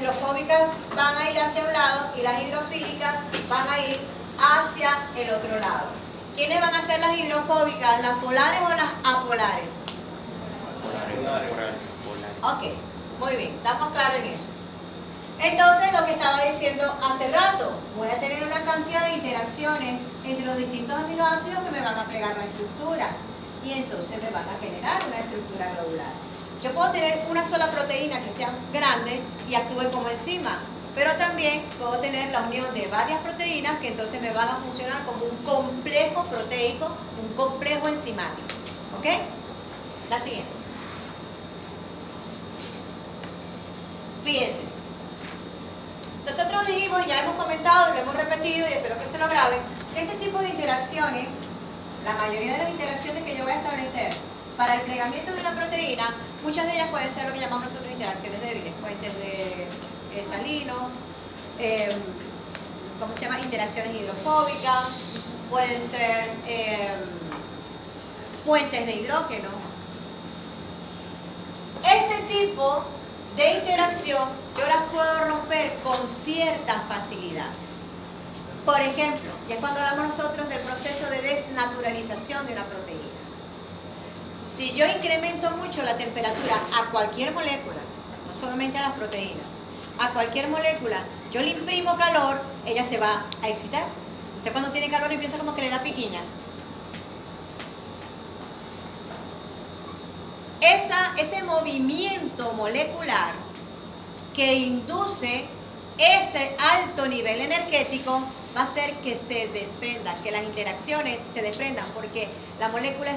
hidrofóbicas van a ir hacia un lado y las hidrofílicas van a ir hacia el otro lado. ¿Quiénes van a ser las hidrofóbicas? ¿Las polares o las apolares? Polares. Ok, muy bien, estamos claros en eso. Entonces, lo que estaba diciendo hace rato, voy a tener una cantidad de interacciones entre los distintos aminoácidos que me van a pegar la estructura y entonces me van a generar una estructura globular. Yo puedo tener una sola proteína que sea grande y actúe como enzima, pero también puedo tener la unión de varias proteínas que entonces me van a funcionar como un complejo proteico, un complejo enzimático. ¿Ok? La siguiente. Fíjense. Nosotros dijimos, ya hemos comentado, lo hemos repetido y espero que se lo graben, este tipo de interacciones, la mayoría de las interacciones que yo voy a establecer para el plegamiento de una proteína, muchas de ellas pueden ser lo que llamamos nosotros interacciones débiles, puentes de salino, ¿cómo se llama? Interacciones hidrofóbicas, pueden ser puentes de hidrógeno. Este tipo de interacción yo las puedo romper con cierta facilidad. Por ejemplo, ya es cuando hablamos nosotros del proceso de desnaturalización de una proteína. Si yo incremento mucho la temperatura a cualquier molécula, no solamente a las proteínas, a cualquier molécula, yo le imprimo calor, ella se va a excitar. Usted cuando tiene calor empieza como que le da piquiña. Ese movimiento molecular que induce ese alto nivel energético va a hacer que se desprenda, que las interacciones se desprendan, porque la molécula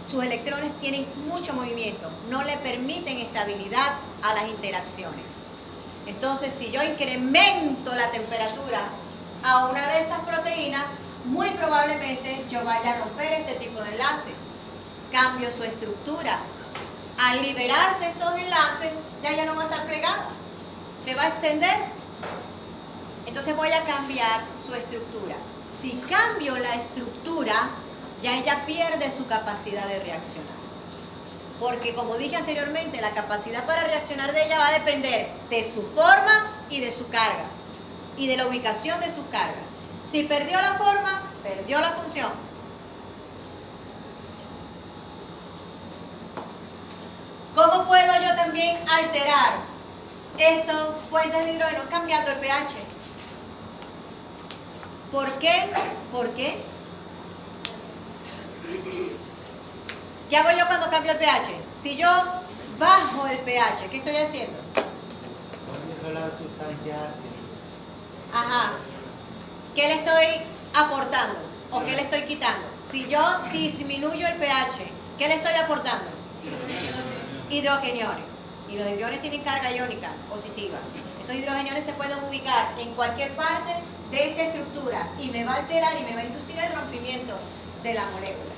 sus electrones tienen mucho movimiento, no le permiten estabilidad a las interacciones. Entonces, si yo incremento la temperatura a una de estas proteínas, muy probablemente yo vaya a romper este tipo de enlaces, cambio su estructura. Al liberarse estos enlaces, ya no va a estar plegada, se va a extender. Entonces voy a cambiar su estructura. Si cambio la estructura, ya ella pierde su capacidad de reaccionar. Porque como dije anteriormente, la capacidad para reaccionar de ella va a depender de su forma y de su carga. Y de la ubicación de sus cargas. Si perdió la forma, perdió la función. ¿Cómo puedo yo también alterar estos puentes de hidrógeno cambiando el pH? ¿Por qué? ¿Por qué? ¿Qué hago yo cuando cambio el pH? Si yo bajo el pH, ¿qué estoy haciendo? Poniendo la sustancia ácida. Ajá. ¿Qué le estoy aportando? ¿O qué le estoy quitando? Si yo disminuyo el pH, ¿qué le estoy aportando? Hidrogeniones. Y los hidrogenes tienen carga iónica positiva. Esos hidrogeniones se pueden ubicar en cualquier parte de esta estructura y me va a alterar y me va a inducir el rompimiento de la molécula.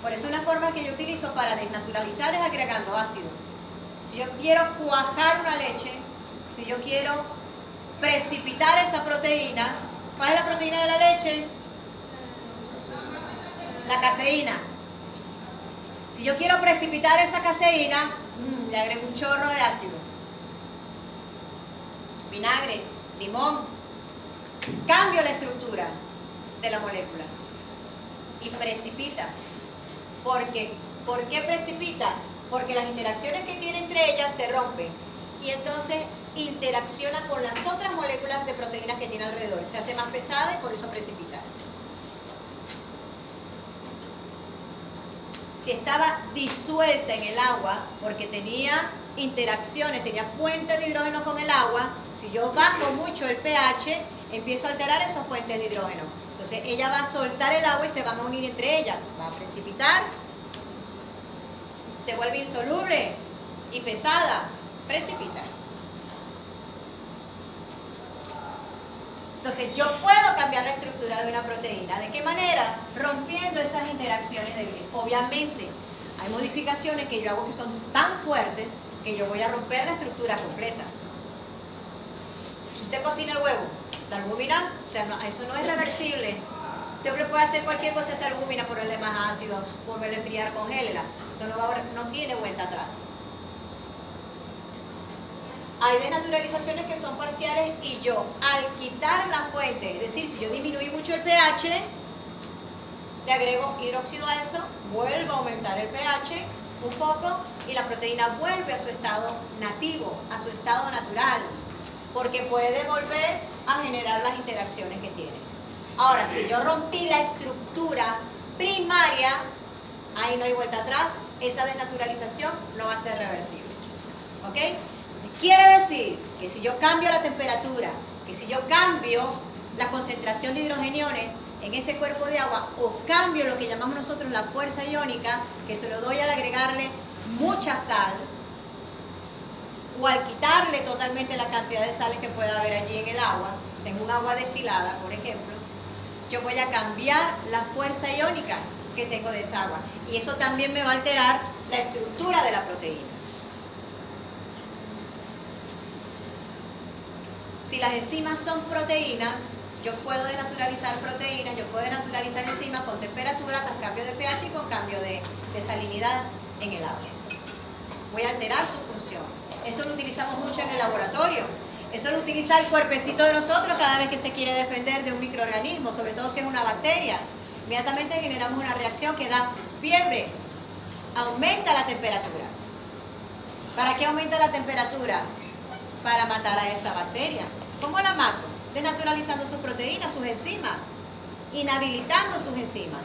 Por eso una forma que yo utilizo para desnaturalizar es agregando ácido. Si yo quiero cuajar una leche, si yo quiero precipitar esa proteína, ¿cuál es la proteína de la leche? La caseína. Si yo quiero precipitar esa caseína, le agrego un chorro de ácido. Vinagre, limón. Cambio la estructura de la molécula. Y precipita. ¿Por qué? ¿Por qué precipita? Porque las interacciones que tiene entre ellas se rompen. Y entonces interacciona con las otras moléculas de proteínas que tiene alrededor. Se hace más pesada y por eso precipita. Si estaba disuelta en el agua, porque tenía interacciones, tenía puentes de hidrógeno con el agua, si yo bajo mucho el pH, empiezo a alterar esos puentes de hidrógeno. Entonces ella va a soltar el agua y se van a unir entre ellas. Va a precipitar, se vuelve insoluble y pesada, precipita. Entonces yo puedo cambiar la estructura de una proteína. ¿De qué manera? Rompiendo esas interacciones débiles. Obviamente hay modificaciones que yo hago que son tan fuertes que yo voy a romper la estructura completa. Si usted cocina el huevo, la albúmina, o sea, no, eso no es reversible. Usted puede hacer cualquier cosa, esa albúmina, ponerle más ácido, volverle a enfriar, congélela. Eso no tiene vuelta atrás. Hay desnaturalizaciones que son parciales y yo, al quitar la fuente, es decir, si yo disminuí mucho el pH, le agrego hidróxido a eso, vuelvo a aumentar el pH un poco y la proteína vuelve a su estado nativo, a su estado natural, porque puede volver a generar las interacciones que tiene. Ahora, si yo rompí la estructura primaria, ahí no hay vuelta atrás, esa desnaturalización no va a ser reversible. ¿Ok? Entonces, quiere decir que si yo cambio la temperatura, que si yo cambio la concentración de hidrogeniones en ese cuerpo de agua, o cambio lo que llamamos nosotros la fuerza iónica, que se lo doy al agregarle mucha sal, o al quitarle totalmente la cantidad de sales que pueda haber allí en el agua, tengo un agua destilada, por ejemplo, yo voy a cambiar la fuerza iónica que tengo de esa agua. Y eso también me va a alterar la estructura de la proteína. Si las enzimas son proteínas, yo puedo denaturalizar proteínas, yo puedo denaturalizar enzimas con temperatura, con cambio de pH y con cambio de salinidad en el agua. Voy a alterar su función. Eso lo utilizamos mucho en el laboratorio. Eso lo utiliza el cuerpecito de nosotros cada vez que se quiere defender de un microorganismo, sobre todo si es una bacteria. Inmediatamente generamos una reacción que da fiebre, aumenta la temperatura. ¿Para qué aumenta la temperatura? Para matar a esa bacteria. ¿Cómo la mato? Desnaturalizando sus proteínas, sus enzimas, inhabilitando sus enzimas.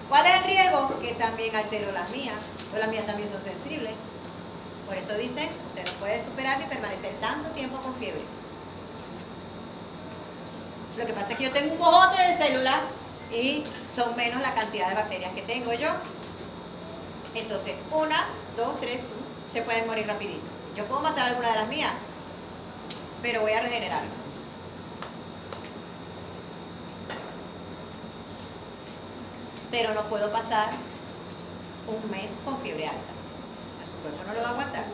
¿Cuál es el riesgo? Que también altero las mías, o las mías también son sensibles. Por eso dicen, usted no puede superar ni permanecer tanto tiempo con fiebre. Lo que pasa es que yo tengo un bojote de células y son menos la cantidad de bacterias que tengo yo. Entonces, 1, 2, 3, se pueden morir rapidito. Yo puedo matar alguna de las mías, pero voy a regenerarlas. Pero no puedo pasar un mes con fiebre alta. Su cuerpo no lo va a aguantar.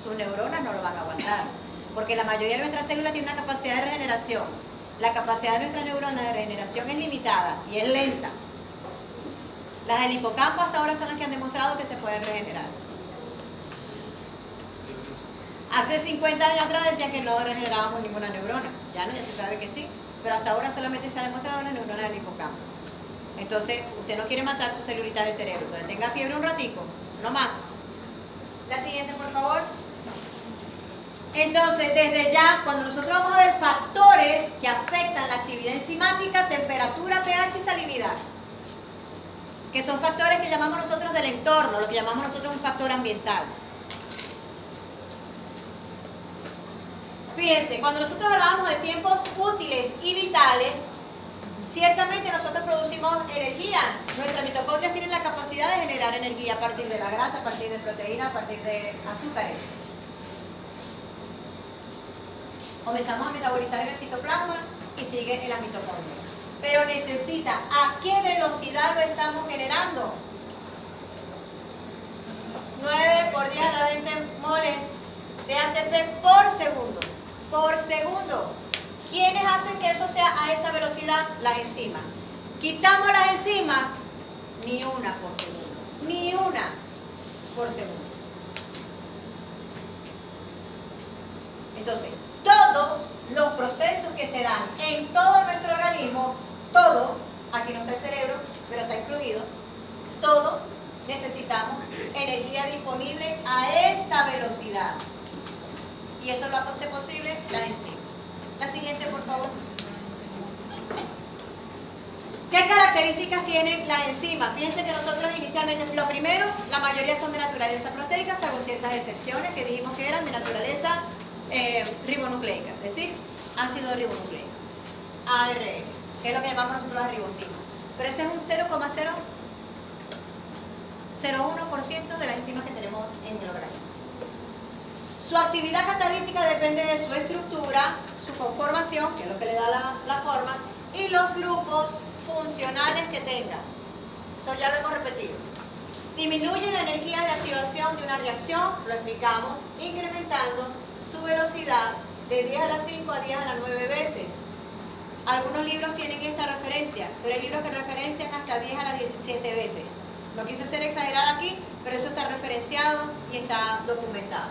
Sus neuronas no lo van a aguantar. Porque la mayoría de nuestras células tienen una capacidad de regeneración. La capacidad de nuestras neuronas de regeneración es limitada y es lenta. Las del hipocampo hasta ahora son las que han demostrado que se pueden regenerar. Hace 50 años atrás decían que no regenerábamos ninguna neurona. Ya no, ya se sabe que sí. Pero hasta ahora solamente se ha demostrado las neuronas del hipocampo. Entonces, usted no quiere matar sus celulitas del cerebro. Entonces, tenga fiebre un ratico, no más. La siguiente, por favor. Entonces, desde ya, cuando nosotros vamos a ver factores que afectan la actividad enzimática, temperatura, pH y salinidad, que son factores que llamamos nosotros del entorno, lo que llamamos nosotros un factor ambiental. Fíjense, cuando nosotros hablábamos de tiempos útiles y vitales, ciertamente nosotros producimos energía. Nuestras mitocondrias tienen la capacidad de generar energía a partir de la grasa, a partir de proteínas, a partir de azúcares. Comenzamos a metabolizar en el citoplasma y sigue en la mitocondria. Pero necesita, ¿a qué velocidad lo estamos generando? 9 por 10 a la 20 moles de ATP por segundo. Por segundo. ¿Quiénes hacen que eso sea a esa velocidad? Las enzimas. Quitamos las enzimas, ni una por segundo. Ni una por segundo. Entonces, todos los procesos que se dan en todo nuestro organismo, todo, aquí no está el cerebro, pero está incluido, todo necesitamos energía disponible a esta velocidad. Y eso lo hace posible las enzimas. La siguiente, por favor. ¿Qué características tienen las enzimas? Fíjense que nosotros inicialmente, lo primero, la mayoría son de naturaleza proteica, salvo ciertas excepciones que dijimos que eran de naturaleza ribonucleica, es decir, ácido ribonucleico, ARN, que es lo que llamamos nosotros la ribosima. Pero ese es un 0,001% de las enzimas que tenemos en el organismo. Su actividad catalítica depende de su estructura, su conformación, que es lo que le da la forma, y los grupos funcionales que tenga. Eso ya lo hemos repetido. Disminuye la energía de activación de una reacción, lo explicamos, incrementando su velocidad de 10 a la 5 a 10 a la 9 veces. Algunos libros tienen esta referencia, pero hay libros que referencian hasta 10 a la 17 veces. No quise ser exagerada aquí, pero eso está referenciado y está documentado.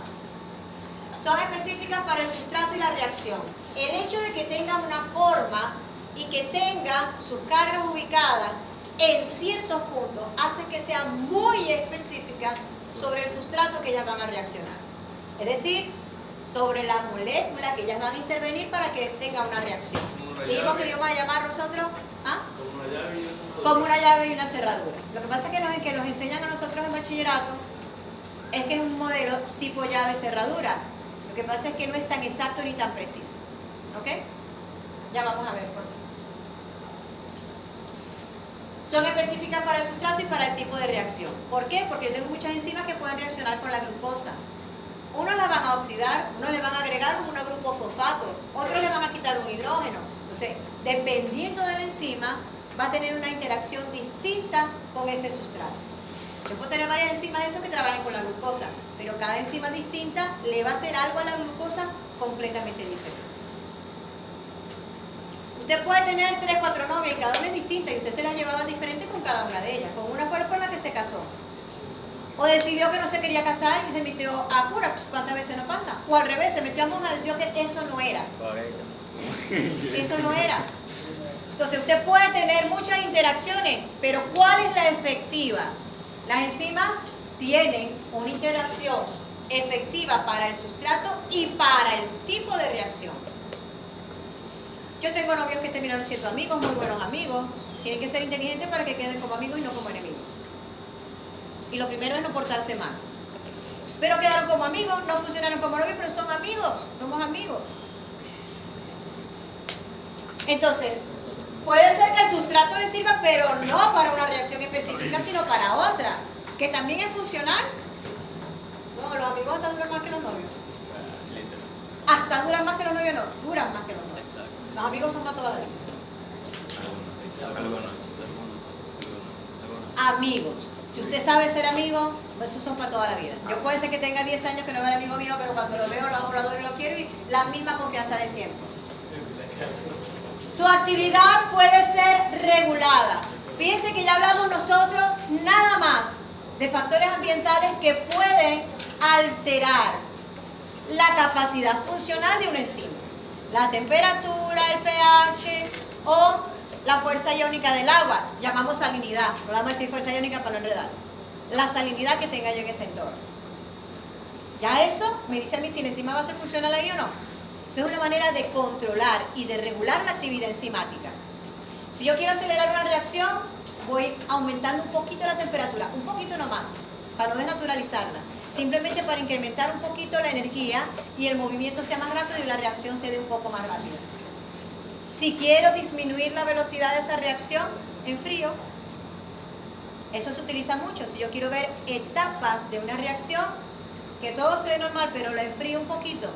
son específicas para el sustrato y la reacción. El hecho de que tengan una forma y que tengan sus cargas ubicadas en ciertos puntos hace que sean muy específicas sobre el sustrato que ellas van a reaccionar. Es decir, sobre la molécula que ellas van a intervenir para que tenga una reacción. Dijimos que le íbamos a llamar nosotros como una llave y una cerradura. Lo que pasa es que nos enseñan a nosotros en bachillerato es que es un modelo tipo llave-cerradura. Lo que pasa es que no es tan exacto ni tan preciso. ¿Ok? Ya vamos a ver por qué. Son específicas para el sustrato y para el tipo de reacción. ¿Por qué? Porque yo tengo muchas enzimas que pueden reaccionar con la glucosa. Unos las van a oxidar, unos le van a agregar un grupo fosfato, otros le van a quitar un hidrógeno. Entonces, dependiendo de la enzima, va a tener una interacción distinta con ese sustrato. Yo puedo tener varias enzimas de esos que trabajan con la glucosa, pero cada enzima distinta le va a hacer algo a la glucosa completamente diferente. Usted puede tener 3, 4 novias y cada una es distinta y usted se las llevaba diferente con cada una de ellas. Con una fue con la que se casó. O decidió que no se quería casar y se metió a cura. Pues, ¿cuántas veces no pasa? O al revés, se metió a monja y decidió que eso no era. Eso no era. Entonces usted puede tener muchas interacciones, pero ¿cuál es la efectiva? Las enzimas tienen una interacción efectiva para el sustrato y para el tipo de reacción. Yo tengo novios que terminaron siendo amigos, muy buenos amigos. Tienen que ser inteligentes para que queden como amigos y no como enemigos. Y lo primero es no portarse mal. Pero quedaron como amigos, no funcionaron como novios, pero son amigos, somos amigos. Entonces, puede ser que el sustrato le sirva, pero no para una reacción específica, sino para otra, que también es funcional. No, los amigos hasta duran más que los novios. Hasta duran más que los novios, no, duran más que los novios. Los amigos son para toda la vida. Algunos. Amigos. Si usted sabe ser amigo, pues esos son para toda la vida. Yo puede ser que tenga 10 años que no vea al amigo mío, pero cuando lo veo, lo adoro y lo quiero y la misma confianza de siempre. Su actividad puede ser regulada. Fíjense que ya hablamos nosotros nada más de factores ambientales que pueden alterar la capacidad funcional de una enzima. La temperatura, el pH o la fuerza iónica del agua. Llamamos salinidad. No vamos a decir fuerza iónica para no enredar. La salinidad que tenga yo en ese entorno. Ya eso me dice a mí si la enzima va a ser funcional ahí o no. Eso es una manera de controlar y de regular la actividad enzimática. Si yo quiero acelerar una reacción, voy aumentando un poquito la temperatura, un poquito nomás, para no desnaturalizarla. Simplemente para incrementar un poquito la energía y el movimiento sea más rápido y la reacción se dé un poco más rápido. Si quiero disminuir la velocidad de esa reacción, enfrío. Eso se utiliza mucho. Si yo quiero ver etapas de una reacción, que todo se dé normal, pero la enfrío un poquito,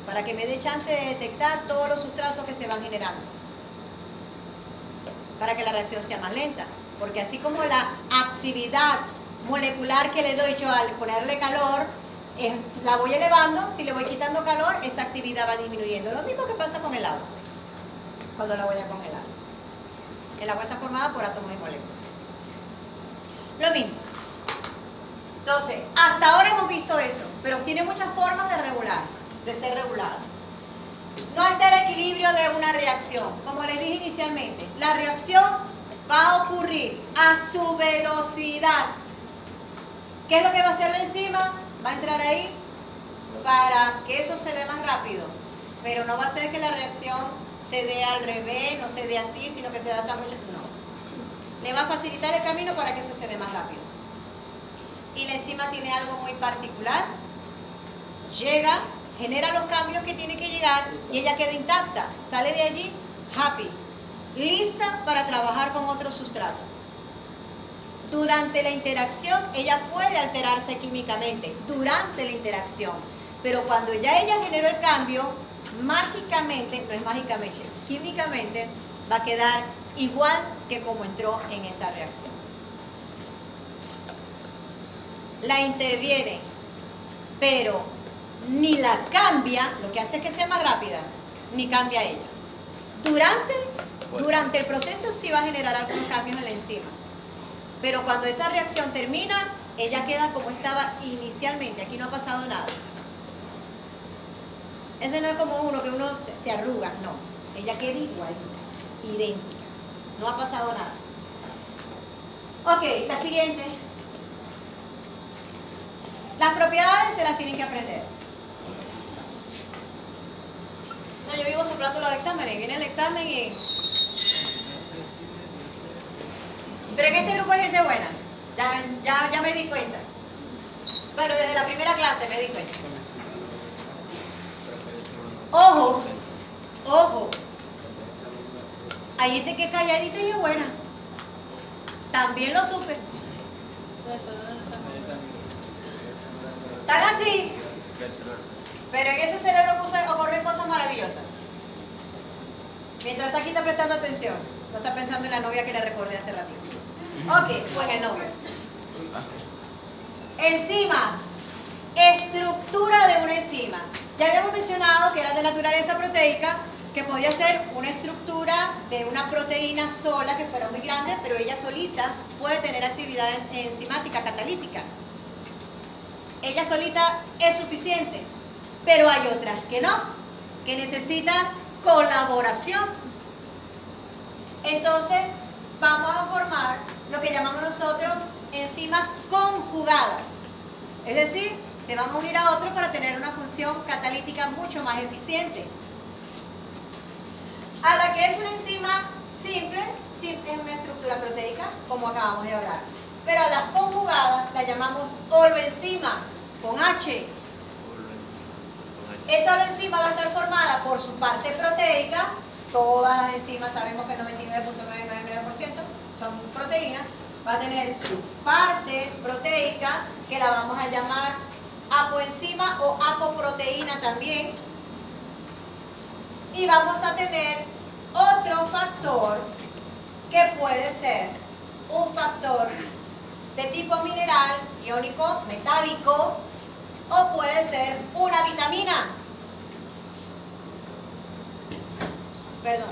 para que me dé chance de detectar todos los sustratos que se van generando. Para que la reacción sea más lenta. Porque así como la actividad molecular que le doy yo al ponerle calor, la voy elevando, si le voy quitando calor, esa actividad va disminuyendo. Lo mismo que pasa con el agua, cuando la voy a congelar. El agua está formada por átomos y moléculas. Lo mismo. Entonces, hasta ahora hemos visto eso, pero tiene muchas formas de regular, de ser regulada. No altera el equilibrio de una reacción. Como les dije inicialmente, la reacción va a ocurrir a su velocidad. ¿Qué es lo que va a hacer la enzima? Va a entrar ahí para que eso se dé más rápido, pero no va a ser que la reacción se dé al revés, no se dé así, sino que se dé así mucho. No. Le va a facilitar el camino para que eso se dé más rápido. Y la enzima tiene algo muy particular. Llega, genera los cambios que tiene que llegar y ella queda intacta. Sale de allí happy, lista para trabajar con otro sustrato. Durante la interacción, ella puede alterarse químicamente, durante la interacción. Pero cuando ya ella generó el cambio, mágicamente, no es mágicamente, químicamente, va a quedar igual que como entró en esa reacción. La interviene, pero ni la cambia, lo que hace es que sea más rápida, ni cambia ella. Durante el proceso sí va a generar algunos cambios en la enzima. Pero cuando esa reacción termina, ella queda como estaba inicialmente. Aquí no ha pasado nada. Ese no es como uno que uno se arruga, no. Ella queda igualita, idéntica. No ha pasado nada. Ok, la siguiente. Las propiedades se las tienen que aprender. No, yo vivo soplando los exámenes. Viene el examen y... Pero en este grupo hay gente buena. Ya me di cuenta. Pero desde la primera clase me di cuenta. Ojo, ojo. Hay gente que es calladita y es buena. También lo supe. Están así. Pero en ese cerebro ocurren cosas maravillosas. Mientras está aquí está prestando atención. No está pensando en la novia que le recordé hace ratito. Ok, pues el novio. Enzimas. Estructura de una enzima. Ya habíamos mencionado que era de naturaleza proteica, que podía ser una estructura de una proteína sola que fuera muy grande, pero ella solita puede tener actividad enzimática catalítica. Ella solita es suficiente, pero hay otras que no, que necesitan colaboración. Entonces, vamos a formar lo que llamamos nosotros enzimas conjugadas. Es decir, se van a unir a otro para tener una función catalítica mucho más eficiente. A la que es una enzima simple, es una estructura proteica, como acabamos de hablar. Pero a las conjugadas la llamamos holoenzima, con H. Esa holoenzima va a estar formada por su parte proteica. Todas las enzimas sabemos que el 99.999% son proteínas. Va a tener su parte proteica, que la vamos a llamar apoenzima o apoproteína también. Y vamos a tener otro factor que puede ser un factor de tipo mineral, iónico, metálico, o puede ser una vitamina. Perdón.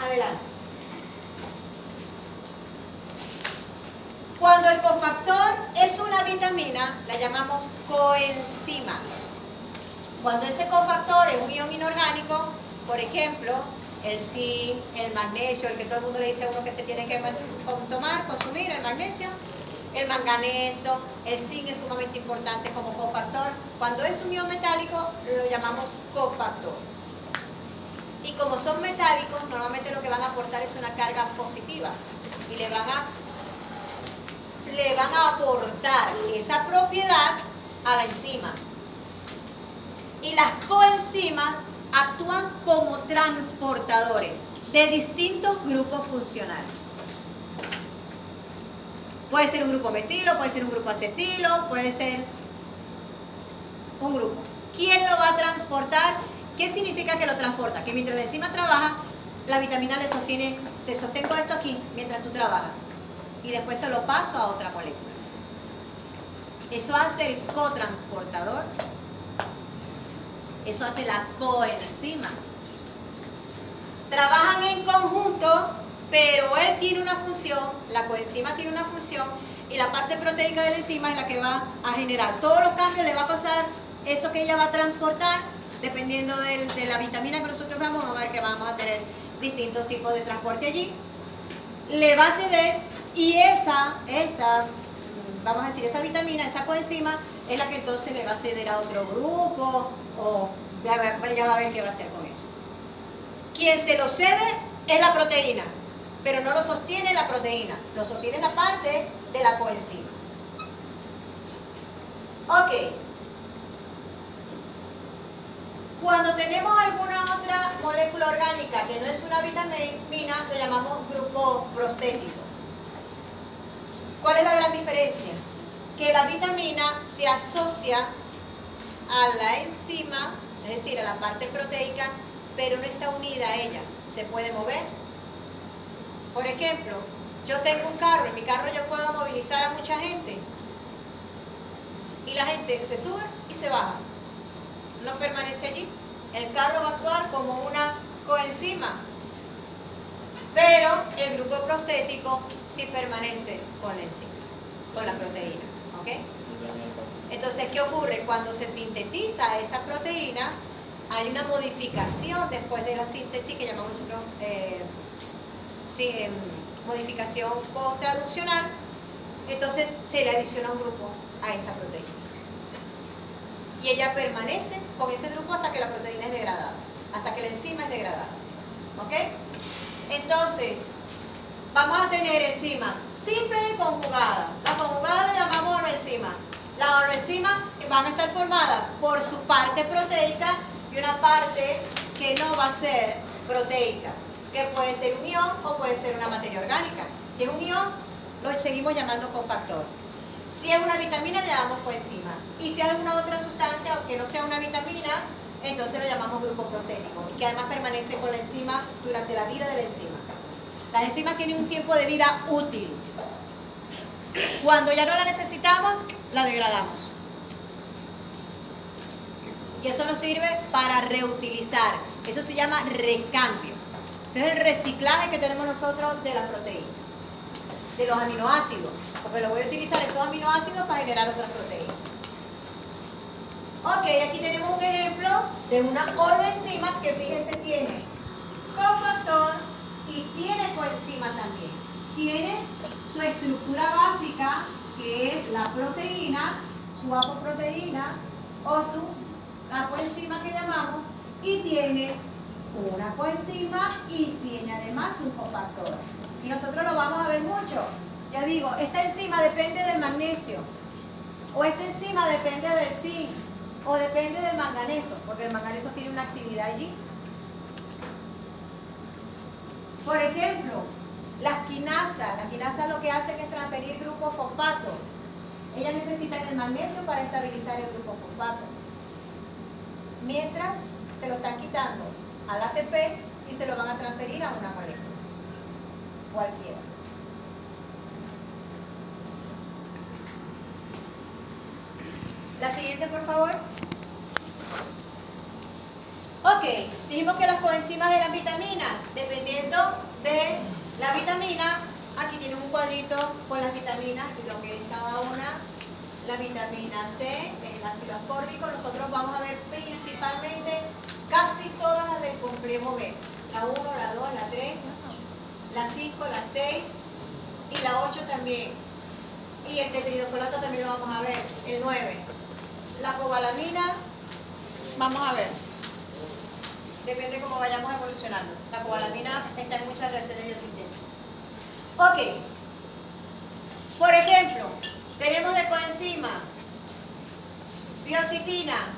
Adelante. Cuando el cofactor es una vitamina, la llamamos coenzima. Cuando ese cofactor es un ion inorgánico, por ejemplo, el zinc, el magnesio, el que todo el mundo le dice a uno que se tiene que consumir, el magnesio, el manganeso, el zinc es sumamente importante como cofactor. Cuando es un ion metálico, lo llamamos cofactor. Y como son metálicos, normalmente lo que van a aportar es una carga positiva y le van a aportar esa propiedad a la enzima. Y las coenzimas actúan como transportadores de distintos grupos funcionales. Puede ser un grupo metilo, puede ser un grupo acetilo, puede ser un grupo. ¿Quién lo va a transportar? ¿Qué significa que lo transporta? Que mientras la enzima trabaja, la vitamina le sostiene, te sostengo esto aquí mientras tú trabajas. Y después se lo paso a otra molécula. Eso hace el cotransportador. Eso hace la coenzima. Trabajan en conjunto, pero él tiene una función, la coenzima tiene una función, y la parte proteica de la enzima es la que va a generar todos los cambios, le va a pasar eso que ella va a transportar, dependiendo de la vitamina que nosotros vamos a ver que vamos a tener distintos tipos de transporte allí. Le va a ceder, y vamos a decir, esa vitamina, esa coenzima, es la que entonces le va a ceder a otro grupo, o ya va a ver qué va a hacer con eso. Quien se lo cede es la proteína, pero no lo sostiene la proteína, lo sostiene la parte de la coenzima. Ok. Cuando tenemos alguna otra molécula orgánica que no es una vitamina, le llamamos grupo prostético. ¿Cuál es la gran diferencia? Que la vitamina se asocia a la enzima, es decir, a la parte proteica, pero no está unida a ella, se puede mover. Por ejemplo, yo tengo un carro, en mi carro yo puedo movilizar a mucha gente, y la gente se sube y se baja, no permanece allí. El carro va a actuar como una coenzima, pero el grupo prostético sí permanece con la enzima, con la proteína. ¿Ok? Entonces, ¿qué ocurre? Cuando se sintetiza esa proteína, hay una modificación después de la síntesis que llamamos nosotros modificación post-traduccional. Entonces, se le adiciona un grupo a esa proteína. Y ella permanece con ese grupo hasta que la proteína es degradada, hasta que la enzima es degradada. ¿Ok? Entonces, vamos a tener enzimas simples y conjugadas. La conjugada la llamamos monoenzima. Las monoenzimas van a estar formadas por su parte proteica y una parte que no va a ser proteica, que puede ser un ion o puede ser una materia orgánica. Si es un ion, lo seguimos llamando cofactor. Si es una vitamina, le llamamos coenzima. Y si es alguna otra sustancia que no sea una vitamina, entonces lo llamamos grupo proteico. Y que además permanece con la enzima durante la vida de la enzima. Las enzimas tienen un tiempo de vida útil. Cuando ya no la necesitamos, la degradamos. Y eso nos sirve para reutilizar. Eso se llama recambio. Ese es el reciclaje que tenemos nosotros de la proteína, de los aminoácidos, porque lo voy a utilizar esos aminoácidos para generar otras proteínas. Ok, aquí tenemos un ejemplo de una holoenzima que, fíjense, tiene cofactor y tiene coenzima también. Tiene su estructura básica, que es la proteína, su apoproteína o su apoenzima que llamamos, y tiene una coenzima y tiene además un cofactor. Y nosotros lo vamos a ver mucho. Ya digo, esta enzima depende del magnesio, o esta enzima depende del zinc, o depende del manganeso, porque el manganeso tiene una actividad allí. Por ejemplo, la quinasa lo que hace es transferir grupo fosfato. Ella necesita el magnesio para estabilizar el grupo fosfato. Mientras se lo están quitando al ATP y se lo van a transferir a una molécula. Cualquiera. La siguiente, por favor. Ok, dijimos que las coenzimas eran vitaminas. Dependiendo de la vitamina, aquí tienen un cuadrito con las vitaminas y lo que es cada una. La vitamina C, el ácido ascórbico. Nosotros vamos a ver principalmente casi todas las del complejo B. La 1, la 2, la 3, la 5, la 6 y la 8 también. Y el tetridofolato también lo vamos a ver, el 9. La cobalamina, vamos a ver. Depende cómo vayamos evolucionando. La cobalamina está en muchas reacciones biosintéticas. Ok. Por ejemplo, tenemos de coenzima biocitina,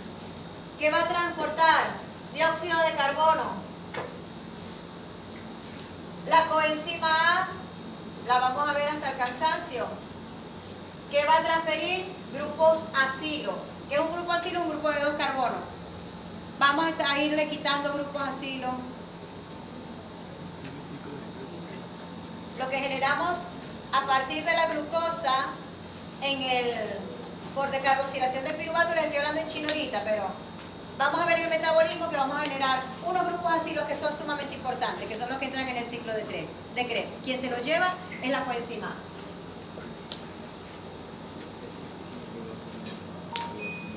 que va a transportar dióxido de carbono. La coenzima A la vamos a ver hasta el cansancio, que va a transferir grupos acilo. ¿Qué es un grupo acilo? Un grupo de 2 carbonos. Vamos a irle quitando grupos acilo. Lo que generamos a partir de la glucosa por decarboxilación del piruvato, les estoy hablando en chino ahorita, pero vamos a ver el metabolismo que vamos a generar unos grupos acilos que son sumamente importantes, que son los que entran en el ciclo de Krebs. Quien se los lleva es la coenzima.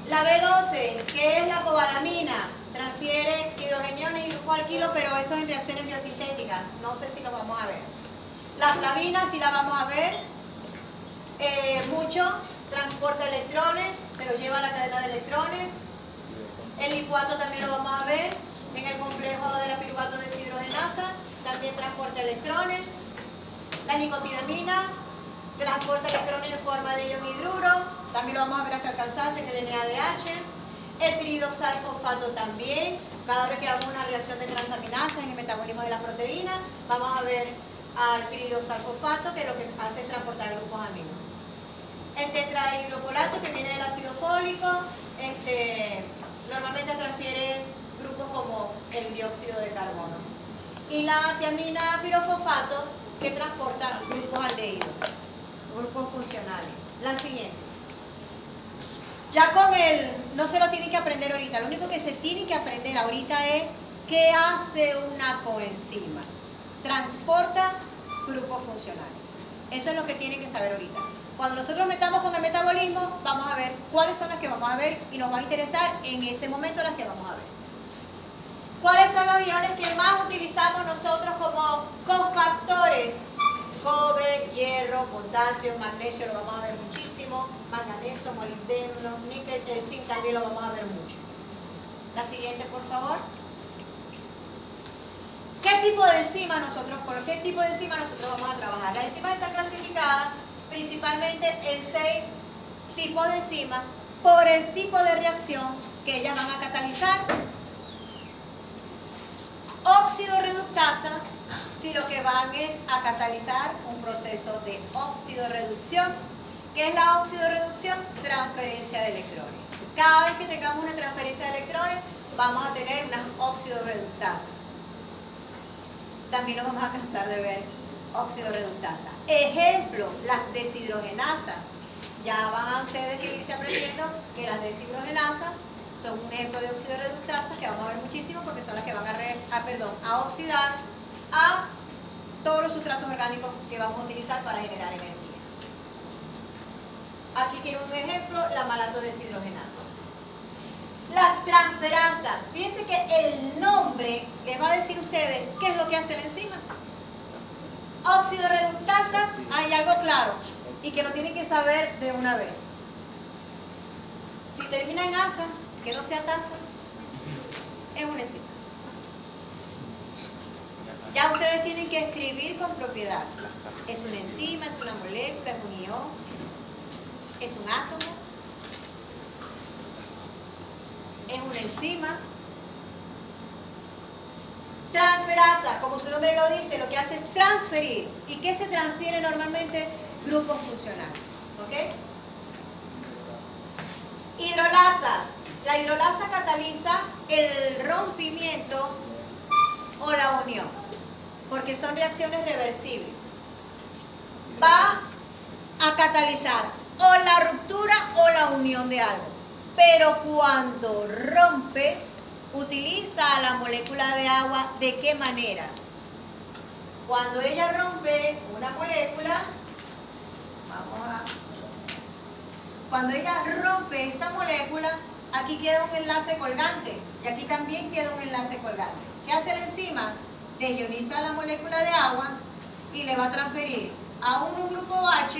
La B12, que es la cobalamina, transfiere hidrogeniones y grupos alquilos, pero eso es en reacciones biosintéticas. No sé si lo vamos a ver. La flavina sí la vamos a ver mucho. Transporta electrones, se lo lleva a la cadena de electrones. El lipoato también lo vamos a ver en el complejo de la piruvato deshidrogenasa. También transporta electrones. La nicotinamina transporta electrones en forma de ion hidruro. También lo vamos a ver hasta el cansancio en el NADH. El piridoxal fosfato también. Cada vez que hagamos una reacción de transaminasa en el metabolismo de la proteína, vamos a ver al piridoxal fosfato, que lo que hace es transportar grupos aminos. El tetrahidrofolato, que viene del ácido fólico, normalmente transfiere grupos como el dióxido de carbono. Y la tiamina pirofosfato, que transporta grupos aldehídos, grupos funcionales. La siguiente. Ya con no se lo tienen que aprender ahorita, lo único que se tiene que aprender ahorita es qué hace una coenzima. Transporta grupos funcionales. Eso es lo que tienen que saber ahorita. Cuando nosotros metamos con el metabolismo, vamos a ver cuáles son las que vamos a ver y nos va a interesar en ese momento las que vamos a ver. ¿Cuáles son los iones que más utilizamos nosotros como cofactores? Cobre, hierro, potasio, magnesio, lo vamos a ver muchísimo. Manganeso, molibdeno, níquel, zinc también lo vamos a ver mucho. La siguiente, por favor. ¿Qué tipo de enzima nosotros vamos a trabajar? Las enzimas están clasificadas principalmente en 6 tipos de enzimas por el tipo de reacción que ellas van a catalizar. Óxido reductasa, si lo que van es a catalizar un proceso de oxidorreducción. ¿Qué es la oxidorreducción? Transferencia de electrones. Cada vez que tengamos una transferencia de electrones, vamos a tener una oxidorreductasa. También nos vamos a cansar de ver oxidorreductasa. Ejemplo, las deshidrogenasas. Ya van a ustedes que irse aprendiendo que las deshidrogenasas son un ejemplo de oxidorreductasa que vamos a ver muchísimo porque son las que van a oxidar a todos los sustratos orgánicos que vamos a utilizar para generar energía. Aquí quiero un ejemplo, la malato deshidrogenasa. Las transferasas, fíjense que el nombre les va a decir a ustedes qué es lo que hace la enzima. Oxidorreductasas, hay algo claro y que lo tienen que saber de una vez. Si termina en asa, que no sea tasa, es una enzima. Ya ustedes tienen que escribir con propiedad. Es una enzima, es una molécula, es un ion, es un átomo, es una enzima. Transferasa, como su nombre lo dice, lo que hace es transferir. ¿Y qué se transfiere normalmente? Grupos funcionales. ¿Ok? Hidrolasas. La hidrolasa cataliza el rompimiento o la unión, porque son reacciones reversibles. Va a catalizar o la ruptura o la unión de algo. Pero cuando rompe, utiliza la molécula de agua, ¿de qué manera? Cuando ella rompe una molécula, cuando ella rompe esta molécula, aquí queda un enlace colgante y aquí también queda un enlace colgante. ¿Qué hace la enzima? Desioniza la molécula de agua y le va a transferir a uno un grupo H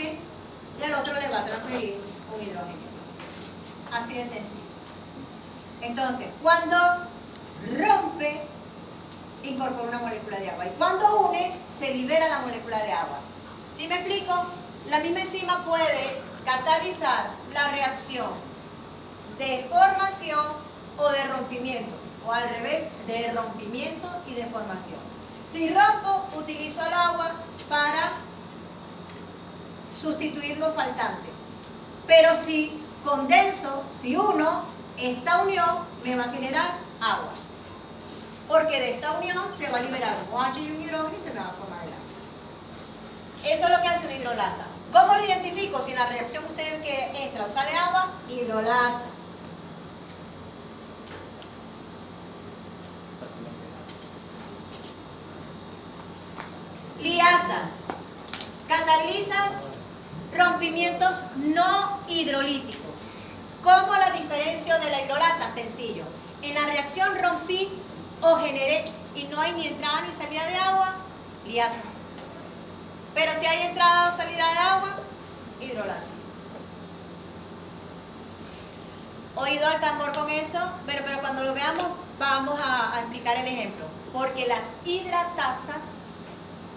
y al otro le va a transferir un hidrógeno. Así de sencillo. Entonces, cuando rompe, incorpora una molécula de agua. Y cuando une, se libera la molécula de agua. ¿Sí me explico? La misma enzima puede catalizar la reacción de formación o de rompimiento. O al revés, de rompimiento y de formación. Si rompo, utilizo el agua para sustituir lo faltante. Pero si condenso, si uno, esta unión me va a generar agua. Porque de esta unión se va a liberar un OH y un hidrógeno y se me va a formar el agua. Eso es lo que hace una hidrolasa. ¿Cómo lo identifico? Si en la reacción ustedes ven que entra o sale agua, hidrolasa. Liasas. Catalizan rompimientos no hidrolíticos. ¿Cómo la diferencio de la hidrolasa? Sencillo. En la reacción rompí o generé y no hay ni entrada ni salida de agua, liasa. Pero si hay entrada o salida de agua, hidrolasa. ¿Oído al tambor con eso? Pero cuando lo veamos vamos a explicar el ejemplo. Porque las hidratasas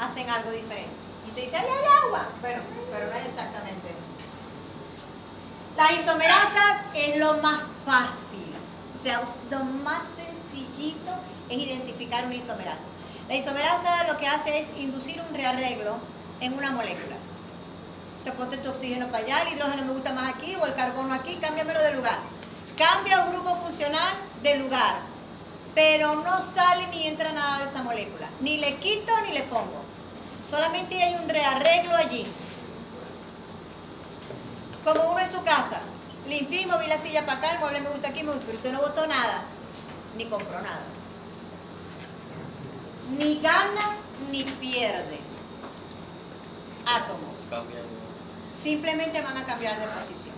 hacen algo diferente. Y te dice, ¡ay, hay agua! Bueno, pero no es exactamente. Las isomerasas es lo más fácil. O sea, lo más sencillito es identificar una isomerasa. La isomerasa lo que hace es inducir un rearreglo en una molécula. O sea, ponte tu oxígeno para allá, el hidrógeno me gusta más aquí o el carbono aquí, cámbiamelo de lugar. Cambia un grupo funcional de lugar, pero no sale ni entra nada de esa molécula. Ni le quito ni le pongo. Solamente hay un rearreglo allí. Como uno en su casa. Limpié y moví la silla para acá, el mueble me gusta aquí, pero usted no botó nada, ni compró nada. Ni gana ni pierde átomos. simplemente van a cambiar de posición.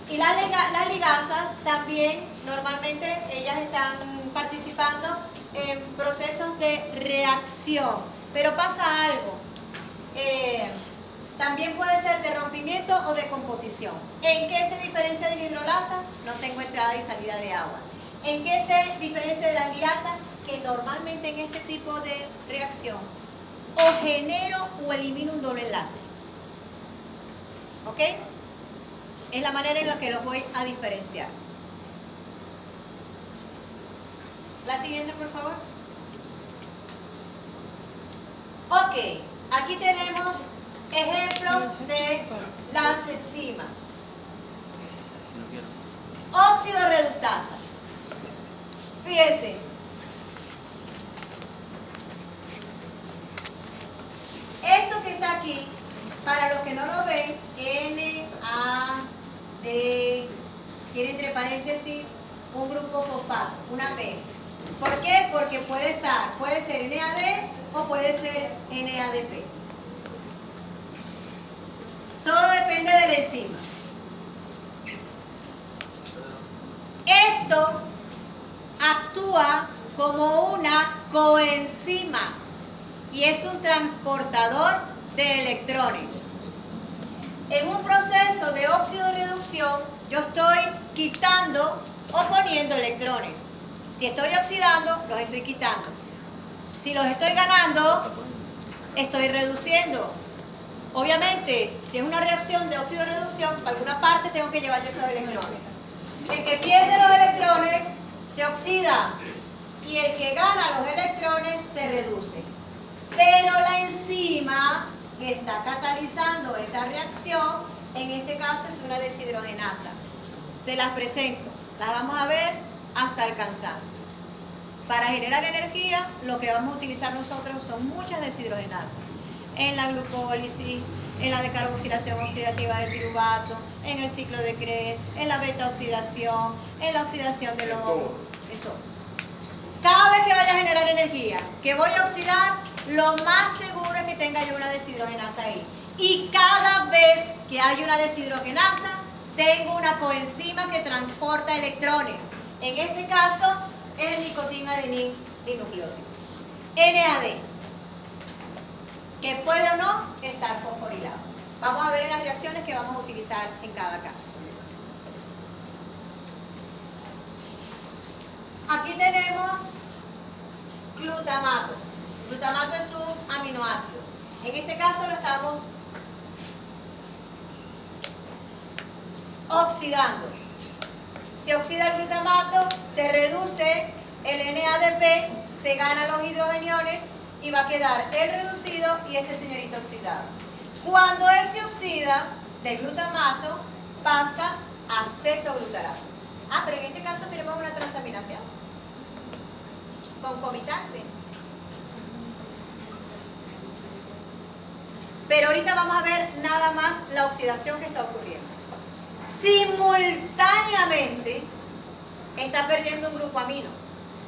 Y las ligasas también, normalmente ellas están participando en procesos de reacción, pero pasa algo. También puede ser de rompimiento o de composición. ¿En qué se diferencia de la hidrolasa? No tengo entrada y salida de agua. ¿En qué se diferencia de las ligasas? Que normalmente en este tipo de reacción o genero o elimino un doble enlace. ¿Ok? Es la manera en la que los voy a diferenciar. La siguiente, por favor. Ok, aquí tenemos ejemplos de las enzimas. Óxido reductasa. Fíjense. Esto que está aquí, para los que no lo ven, NAD, tiene entre paréntesis un grupo fosfato, una P. ¿Por qué? Porque puede ser NAD o puede ser NADP. Todo depende de la enzima. Esto actúa como una coenzima y es un transportador de electrones. En un proceso de oxidorreducción, yo estoy quitando o poniendo electrones. Si estoy oxidando, los estoy quitando. Si los estoy ganando, estoy reduciendo. Obviamente, si es una reacción de oxidorreducción, para alguna parte tengo que llevar yo esos electrones. El que pierde los electrones se oxida y el que gana los electrones se reduce. Pero la enzima que está catalizando esta reacción, en este caso es una deshidrogenasa. Se las presento, las vamos a ver hasta el cansancio. Para generar energía, lo que vamos a utilizar nosotros son muchas deshidrogenasas. En la glucólisis, en la decarboxilación oxidativa del piruvato, en el ciclo de Krebs, en la beta-oxidación, en la oxidación de los... Esto. Cada vez que vaya a generar energía, que voy a oxidar, lo más seguro es que tenga yo una deshidrogenasa ahí. Y cada vez que hay una deshidrogenasa, tengo una coenzima que transporta electrones. En este caso, es el nicotina-adenin dinucleótido. NAD, que puede o no estar fosforilado. Vamos a ver en las reacciones que vamos a utilizar en cada caso. Aquí tenemos glutamato. Glutamato es un aminoácido. En este caso lo estamos oxidando. Se oxida el glutamato, se reduce el NADP, se ganan los hidrogeniones y va a quedar el reducido y este señorito oxidado. Cuando él se oxida del glutamato, pasa a cetoglutarato. Ah, pero en este caso tenemos una transaminación concomitante. Pero ahorita vamos a ver nada más la oxidación que está ocurriendo. Simultáneamente está perdiendo un grupo amino.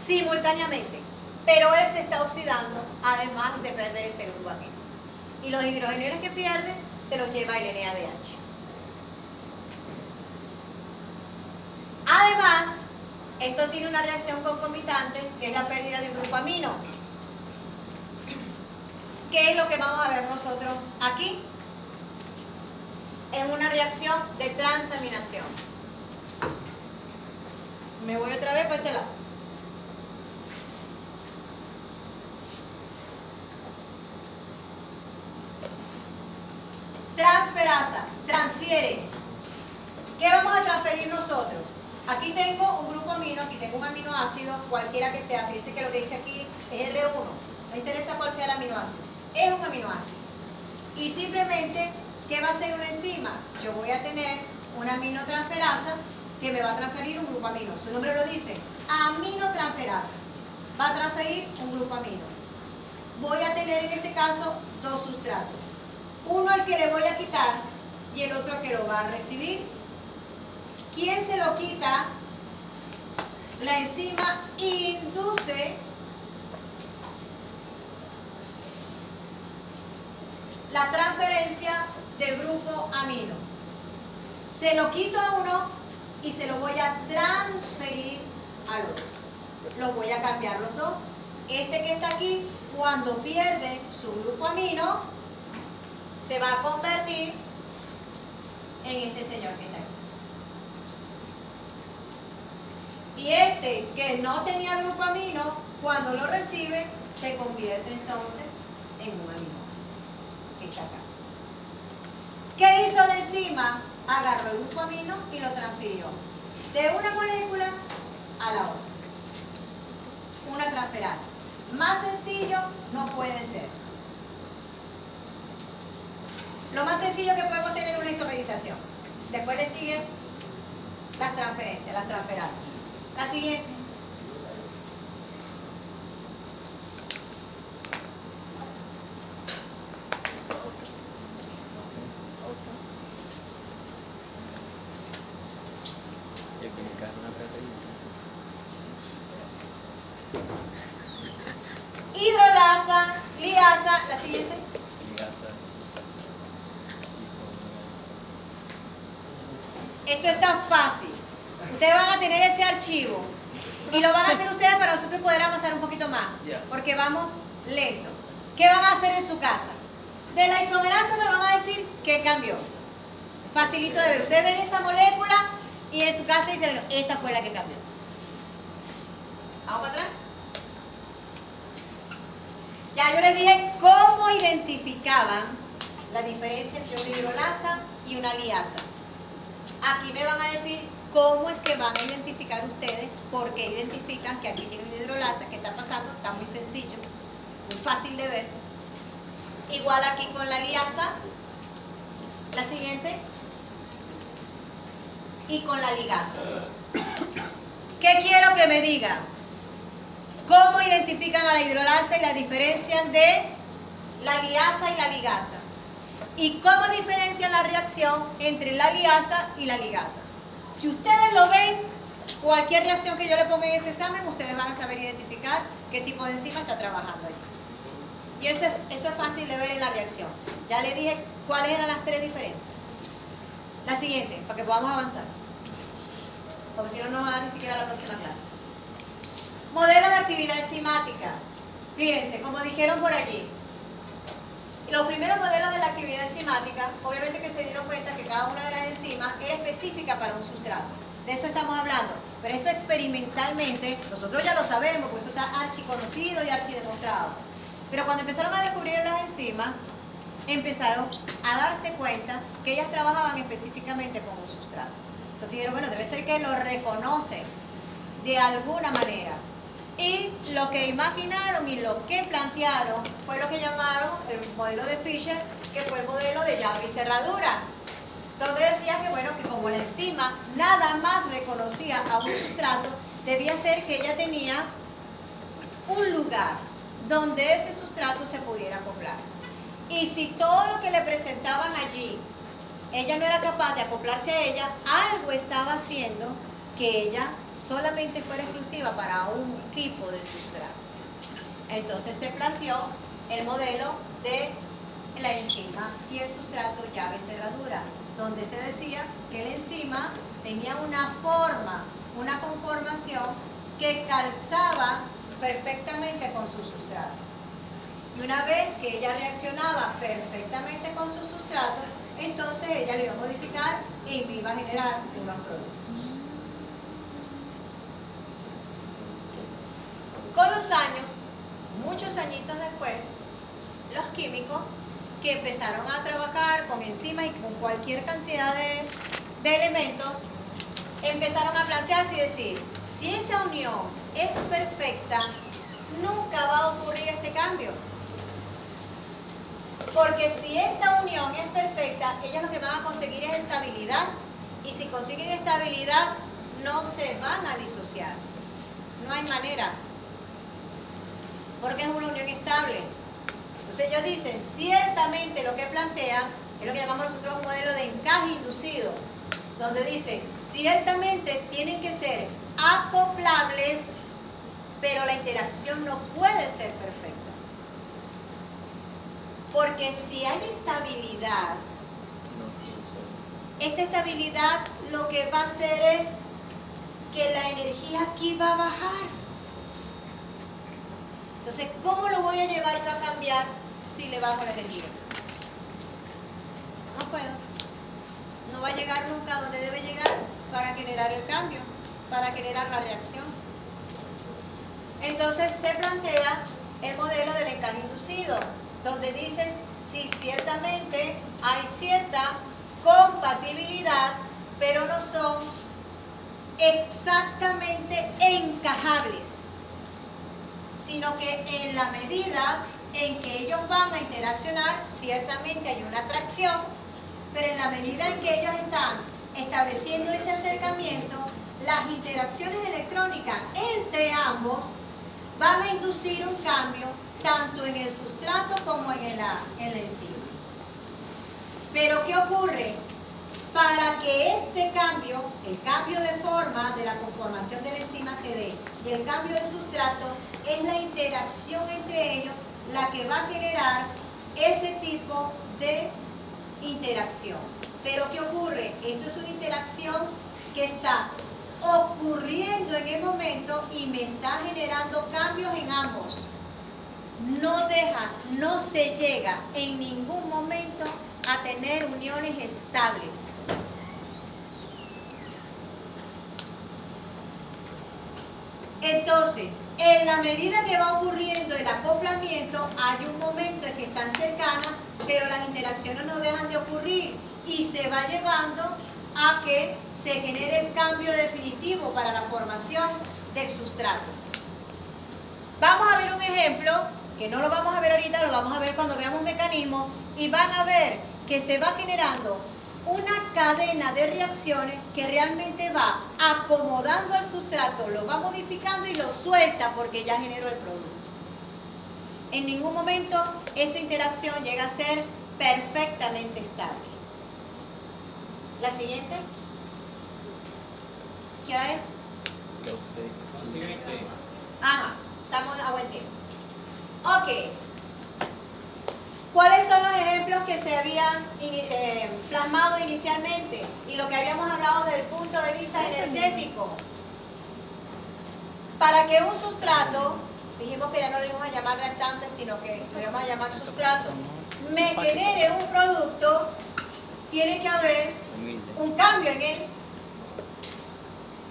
Simultáneamente. Pero él se está oxidando además de perder ese grupo amino. Y los hidrogeniones que pierde se los lleva el NADH. Además, esto tiene una reacción concomitante que es la pérdida de un grupo amino. ¿Qué es lo que vamos a ver nosotros aquí? En una reacción de transaminación. Me voy otra vez para este lado. Transferasa, transfiere. ¿Qué vamos a transferir nosotros? Aquí tengo un grupo amino, aquí tengo un aminoácido, cualquiera que sea. Fíjense que lo que dice aquí es R1. No me interesa cuál sea el aminoácido. Es un aminoácido. Y simplemente, ¿qué va a hacer una enzima? Yo voy a tener una aminotransferasa que me va a transferir un grupo amino. Su nombre lo dice, aminotransferasa. Va a transferir un grupo amino. Voy a tener en este caso dos sustratos. Uno al que le voy a quitar y el otro que lo va a recibir. ¿Quién se lo quita? La enzima induce la transferencia del grupo amino. Se lo quito a uno y se lo voy a transferir al otro. Lo voy a cambiar los dos. Este que está aquí, cuando pierde su grupo amino, se va a convertir en este señor que está aquí. Y este que no tenía grupo amino, cuando lo recibe, se convierte entonces en un aminoácido, que está acá. ¿Qué hizo la enzima? Agarró el grupo amino y lo transfirió de una molécula a la otra. Una transferasa. Más sencillo no puede ser. Lo más sencillo que podemos tener es una isomerización. Después le siguen las transferencias, las transferasas. La siguiente. Hidrolasa, liasa, la siguiente. Eso está fácil. Ustedes van a tener ese archivo y lo van a hacer ustedes para nosotros poder avanzar un poquito más, porque vamos lento. ¿Qué van a hacer en su casa? De la isomerasa me van a decir qué cambió. Facilito de ver. Ustedes ven esa molécula y en su casa dicen, bueno, esta fue la que cambió. ¿Vamos para atrás? Ya yo les dije cómo identificaban la diferencia entre una hidrolasa y una liasa. Aquí me van a decir cómo es que van a identificar ustedes, por qué identifican que aquí tiene una hidrolasa, qué está pasando. Está muy sencillo, muy fácil de ver. Igual aquí con la liasa, la siguiente, y con la ligasa. ¿Qué quiero que me digan? ¿Cómo identifican a la hidrolasa y la diferencian de la liasa y la ligasa? ¿Y cómo diferencian la reacción entre la liasa y la ligasa? Si ustedes lo ven, cualquier reacción que yo le ponga en ese examen, ustedes van a saber identificar qué tipo de enzima está trabajando allí. Y eso es fácil de ver en la reacción. Ya les dije cuáles eran las tres diferencias. La siguiente, para que podamos avanzar. Porque si no, no nos va a dar ni siquiera la próxima clase. Modelo de actividad enzimática. Fíjense, como dijeron por allí, los primeros modelos de la actividad enzimática, obviamente que se dieron cuenta que cada una de las enzimas era específica para un sustrato. De eso estamos hablando. Pero eso experimentalmente, nosotros ya lo sabemos, porque eso está archiconocido y archidemostrado. Pero cuando empezaron a descubrir las enzimas, empezaron a darse cuenta que ellas trabajaban específicamente con un sustrato. Entonces dijeron, bueno, debe ser que lo reconocen de alguna manera. Y lo que imaginaron y lo que plantearon fue lo que llamaron el modelo de Fischer, que fue el modelo de llave y cerradura, donde decía que, bueno, que como la enzima nada más reconocía a un sustrato, debía ser que ella tenía un lugar donde ese sustrato se pudiera acoplar. Y si todo lo que le presentaban allí, ella no era capaz de acoplarse a ella, algo estaba haciendo que ella solamente fuera exclusiva para un tipo de sustrato. Entonces se planteó el modelo de la enzima y el sustrato llave y cerradura, donde se decía que la enzima tenía una forma, una conformación que calzaba perfectamente con su sustrato. Y una vez que ella reaccionaba perfectamente con su sustrato, entonces ella lo iba a modificar y me iba a generar unos productos. Con los años, muchos añitos después, los químicos que empezaron a trabajar con enzimas y con cualquier cantidad de elementos, empezaron a plantearse y decir, si esa unión es perfecta, nunca va a ocurrir este cambio. Porque si esta unión es perfecta, ellos lo que van a conseguir es estabilidad. Y si consiguen estabilidad, no se van a disociar. No hay manera. Porque es una unión estable. Entonces ellos dicen, ciertamente lo que plantean es lo que llamamos nosotros un modelo de encaje inducido, donde dicen, ciertamente tienen que ser acoplables, pero la interacción no puede ser perfecta. Porque si hay estabilidad, esta estabilidad lo que va a hacer es que la energía aquí va a bajar. Entonces, ¿cómo lo voy a llevar yo a cambiar si le bajo la energía? No puedo. No va a llegar nunca a donde debe llegar para generar el cambio, para generar la reacción. Entonces se plantea el modelo del encaje inducido, donde dice si ciertamente hay cierta compatibilidad, pero no son exactamente encajables, sino que en la medida en que ellos van a interaccionar, ciertamente hay una atracción, pero en la medida en que ellos están estableciendo ese acercamiento, las interacciones electrónicas entre ambos van a inducir un cambio tanto en el sustrato como en la enzima. Pero ¿qué ocurre? Para que este cambio, el cambio de forma de la conformación de la enzima se dé y el cambio del sustrato, es la interacción entre ellos la que va a generar ese tipo de interacción. Pero ¿qué ocurre? Esto es una interacción que está ocurriendo en el momento y me está generando cambios en ambos. No se llega en ningún momento a tener uniones estables. Entonces, en la medida que va ocurriendo el acoplamiento, hay un momento en que están cercanas, pero las interacciones no dejan de ocurrir y se va llevando a que se genere el cambio definitivo para la formación del sustrato. Vamos a ver un ejemplo, que no lo vamos a ver ahorita, lo vamos a ver cuando veamos mecanismos, y van a ver que se va generando una cadena de reacciones que realmente va acomodando al sustrato, lo va modificando y lo suelta porque ya generó el producto. En ningún momento esa interacción llega a ser perfectamente estable. La siguiente. ¿Qué hora es? 11:20. Ajá, estamos a buen tiempo. Ok. ¿Cuáles son los ejemplos que se habían plasmado inicialmente? Y lo que habíamos hablado desde el punto de vista energético. Para que un sustrato, dijimos que ya no le íbamos a llamar reactante, sino que le vamos a llamar sustrato, me genere un producto, tiene que haber un cambio en él.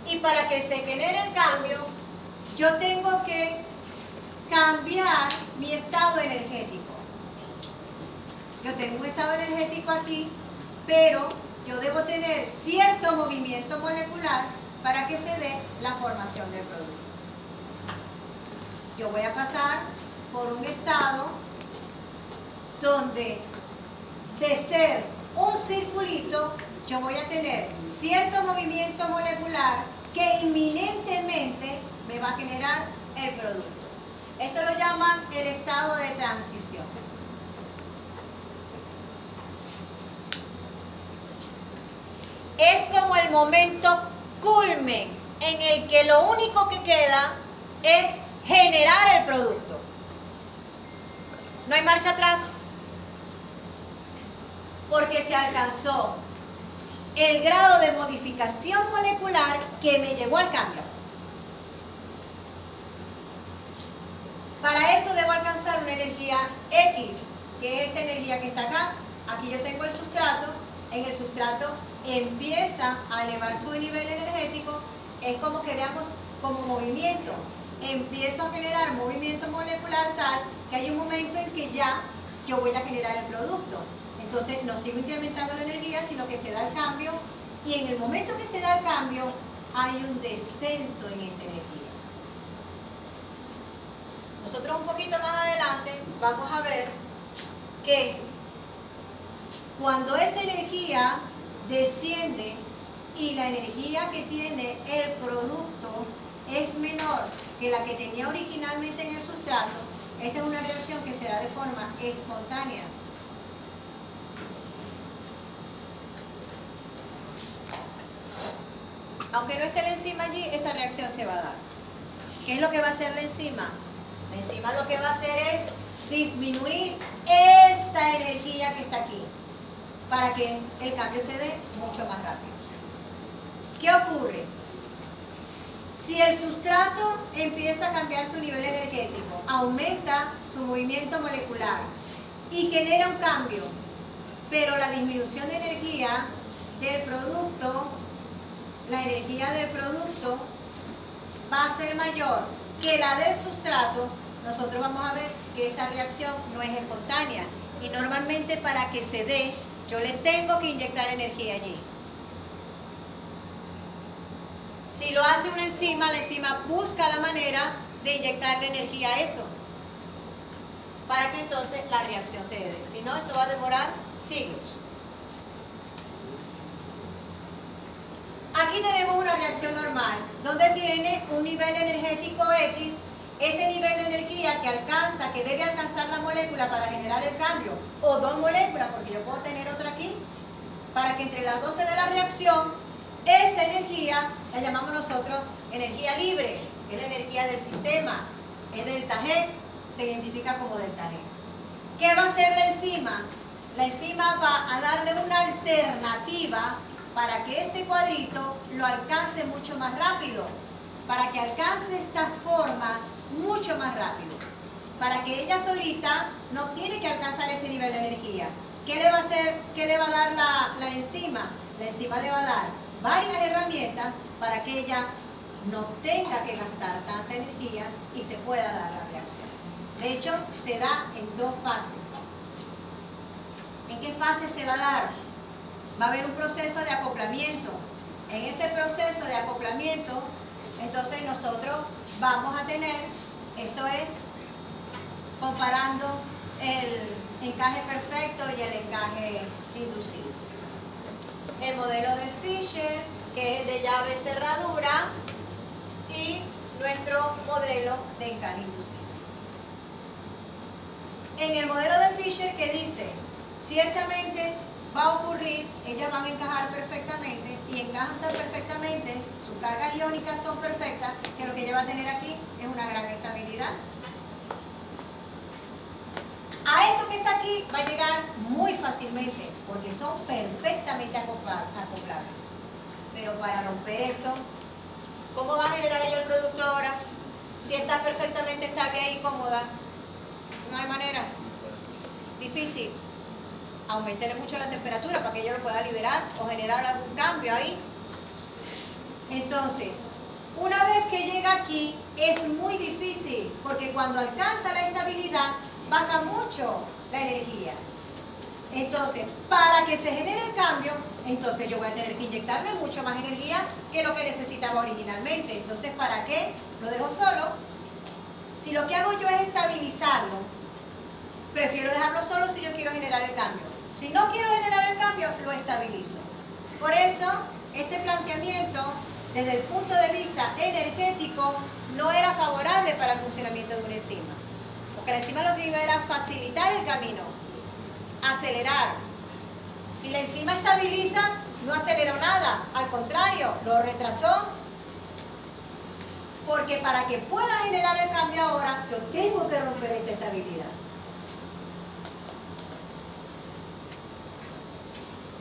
Y para que se genere el cambio, yo tengo que cambiar mi estado energético. Yo tengo un estado energético aquí, pero yo debo tener cierto movimiento molecular para que se dé la formación del producto. Yo voy a pasar por un estado donde de ser un circulito, yo voy a tener cierto movimiento molecular que inminentemente me va a generar el producto. Esto lo llaman el estado de transición. Es como el momento culmen en el que lo único que queda es generar el producto. No hay marcha atrás, porque se alcanzó el grado de modificación molecular que me llevó al cambio. Para eso debo alcanzar una energía X, que es esta energía que está acá. Aquí yo tengo el sustrato. En el sustrato empieza a elevar su nivel energético. Es como que veamos como movimiento. Empiezo a generar movimiento molecular tal que hay un momento en que ya yo voy a generar el producto. Entonces no sigo incrementando la energía, sino que se da el cambio. Y en el momento que se da el cambio, hay un descenso en esa energía. Nosotros un poquito más adelante vamos a ver que cuando esa energía desciende y la energía que tiene el producto es menor que la que tenía originalmente en el sustrato, esta es una reacción que se da de forma espontánea. Aunque no esté la enzima allí, esa reacción se va a dar. ¿Qué es lo que va a hacer la enzima? La enzima lo que va a hacer es disminuir esta energía que está aquí para que el cambio se dé mucho más rápido. ¿Qué ocurre? Si el sustrato empieza a cambiar su nivel energético, aumenta su movimiento molecular y genera un cambio, pero la disminución de energía del producto, la energía del producto va a ser mayor que la del sustrato, nosotros vamos a ver que esta reacción no es espontánea y normalmente para que se dé, yo le tengo que inyectar energía allí. Si lo hace una enzima, la enzima busca la manera de inyectarle energía a eso, para que entonces la reacción se dé. Si no, eso va a demorar siglos. Aquí tenemos una reacción normal, donde tiene un nivel energético X, ese nivel de energía que alcanza, que debe alcanzar la molécula para generar el cambio, o dos moléculas, porque yo puedo tener otra aquí, para que entre las dos se dé la reacción. Esa energía la llamamos nosotros energía libre, es la energía del sistema, es delta G, se identifica como delta G. ¿Qué va a hacer la enzima? La enzima va a darle una alternativa para que este cuadrito lo alcance mucho más rápido, para que alcance esta forma mucho más rápido, para que ella solita no tiene que alcanzar ese nivel de energía. ¿Qué le va a hacer? ¿Qué le va a dar la enzima? La enzima le va a dar varias herramientas para que ella no tenga que gastar tanta energía y se pueda dar la reacción. De hecho, se da en dos fases. ¿En qué fase se va a dar? Va a haber un proceso de acoplamiento. En ese proceso de acoplamiento, entonces nosotros vamos a tener, esto es, comparando el encaje perfecto y el encaje inducido. El modelo de Fischer, que es el de llave cerradura, y nuestro modelo de encaje inducido. En el modelo de Fischer, que dice, ciertamente va a ocurrir, ellas van a encajar perfectamente y encajan tan perfectamente, sus cargas iónicas son perfectas, que lo que ella va a tener aquí es una gran estabilidad. A esto que está aquí va a llegar muy fácilmente, porque son perfectamente acopladas. Pero para romper esto, ¿cómo va a generar ella el producto ahora? Si está perfectamente estable ahí, cómoda, no hay manera. Difícil. Aumentarle mucho la temperatura para que ella lo pueda liberar o generar algún cambio ahí. Entonces, una vez que llega aquí, es muy difícil, porque cuando alcanza la estabilidad, baja mucho la energía. Entonces, para que se genere el cambio, entonces yo voy a tener que inyectarle mucho más energía que lo que necesitaba originalmente. Entonces, ¿para qué? Lo dejo solo. Si lo que hago yo es estabilizarlo, prefiero dejarlo solo si yo quiero generar el cambio. Si no quiero generar el cambio, lo estabilizo. Por eso, ese planteamiento, desde el punto de vista energético, no era favorable para el funcionamiento de una enzima. Porque la enzima lo que iba era facilitar el camino, acelerar. Si la enzima estabiliza, no aceleró nada, al contrario, lo retrasó. Porque para que pueda generar el cambio ahora, yo tengo que romper esta estabilidad.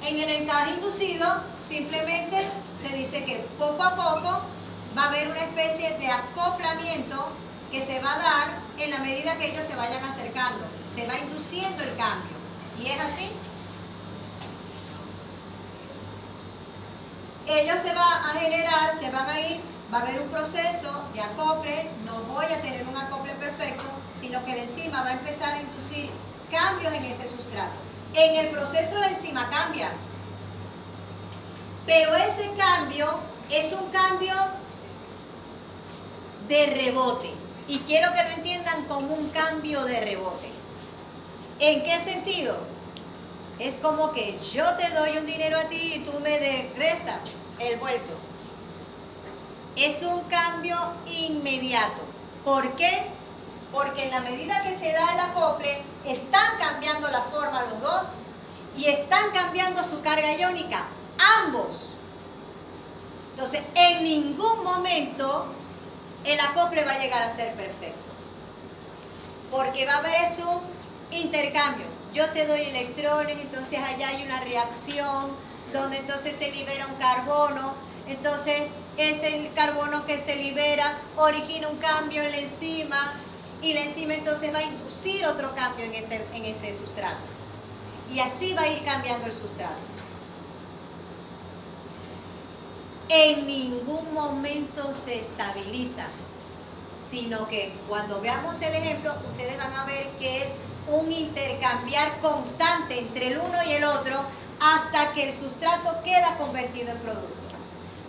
En el encaje inducido, simplemente se dice que poco a poco va a haber una especie de acoplamiento que se va a dar en la medida que ellos se vayan acercando. Se va induciendo el cambio. ¿Y es así? Ellos se van a generar, se van a ir, va a haber un proceso de acople, no voy a tener un acople perfecto, sino que la enzima va a empezar a inducir cambios en ese sustrato. En el proceso la enzima cambia, pero ese cambio es un cambio de rebote. Y quiero que lo entiendan como un cambio de rebote. ¿En qué sentido? Es como que yo te doy un dinero a ti y tú me regresas el vuelto. Es un cambio inmediato. ¿Por qué? Porque en la medida que se da el acople, están cambiando la forma los dos y están cambiando su carga iónica, ambos. Entonces, en ningún momento el acople va a llegar a ser perfecto. Porque va a haber es un intercambio. Yo te doy electrones, entonces allá hay una reacción donde entonces se libera un carbono, entonces es el carbono que se libera, origina un cambio en la enzima y la enzima entonces va a inducir otro cambio en ese sustrato. Y así va a ir cambiando el sustrato. En ningún momento se estabiliza, sino que cuando veamos el ejemplo, ustedes van a ver que es un intercambiar constante entre el uno y el otro hasta que el sustrato queda convertido en producto.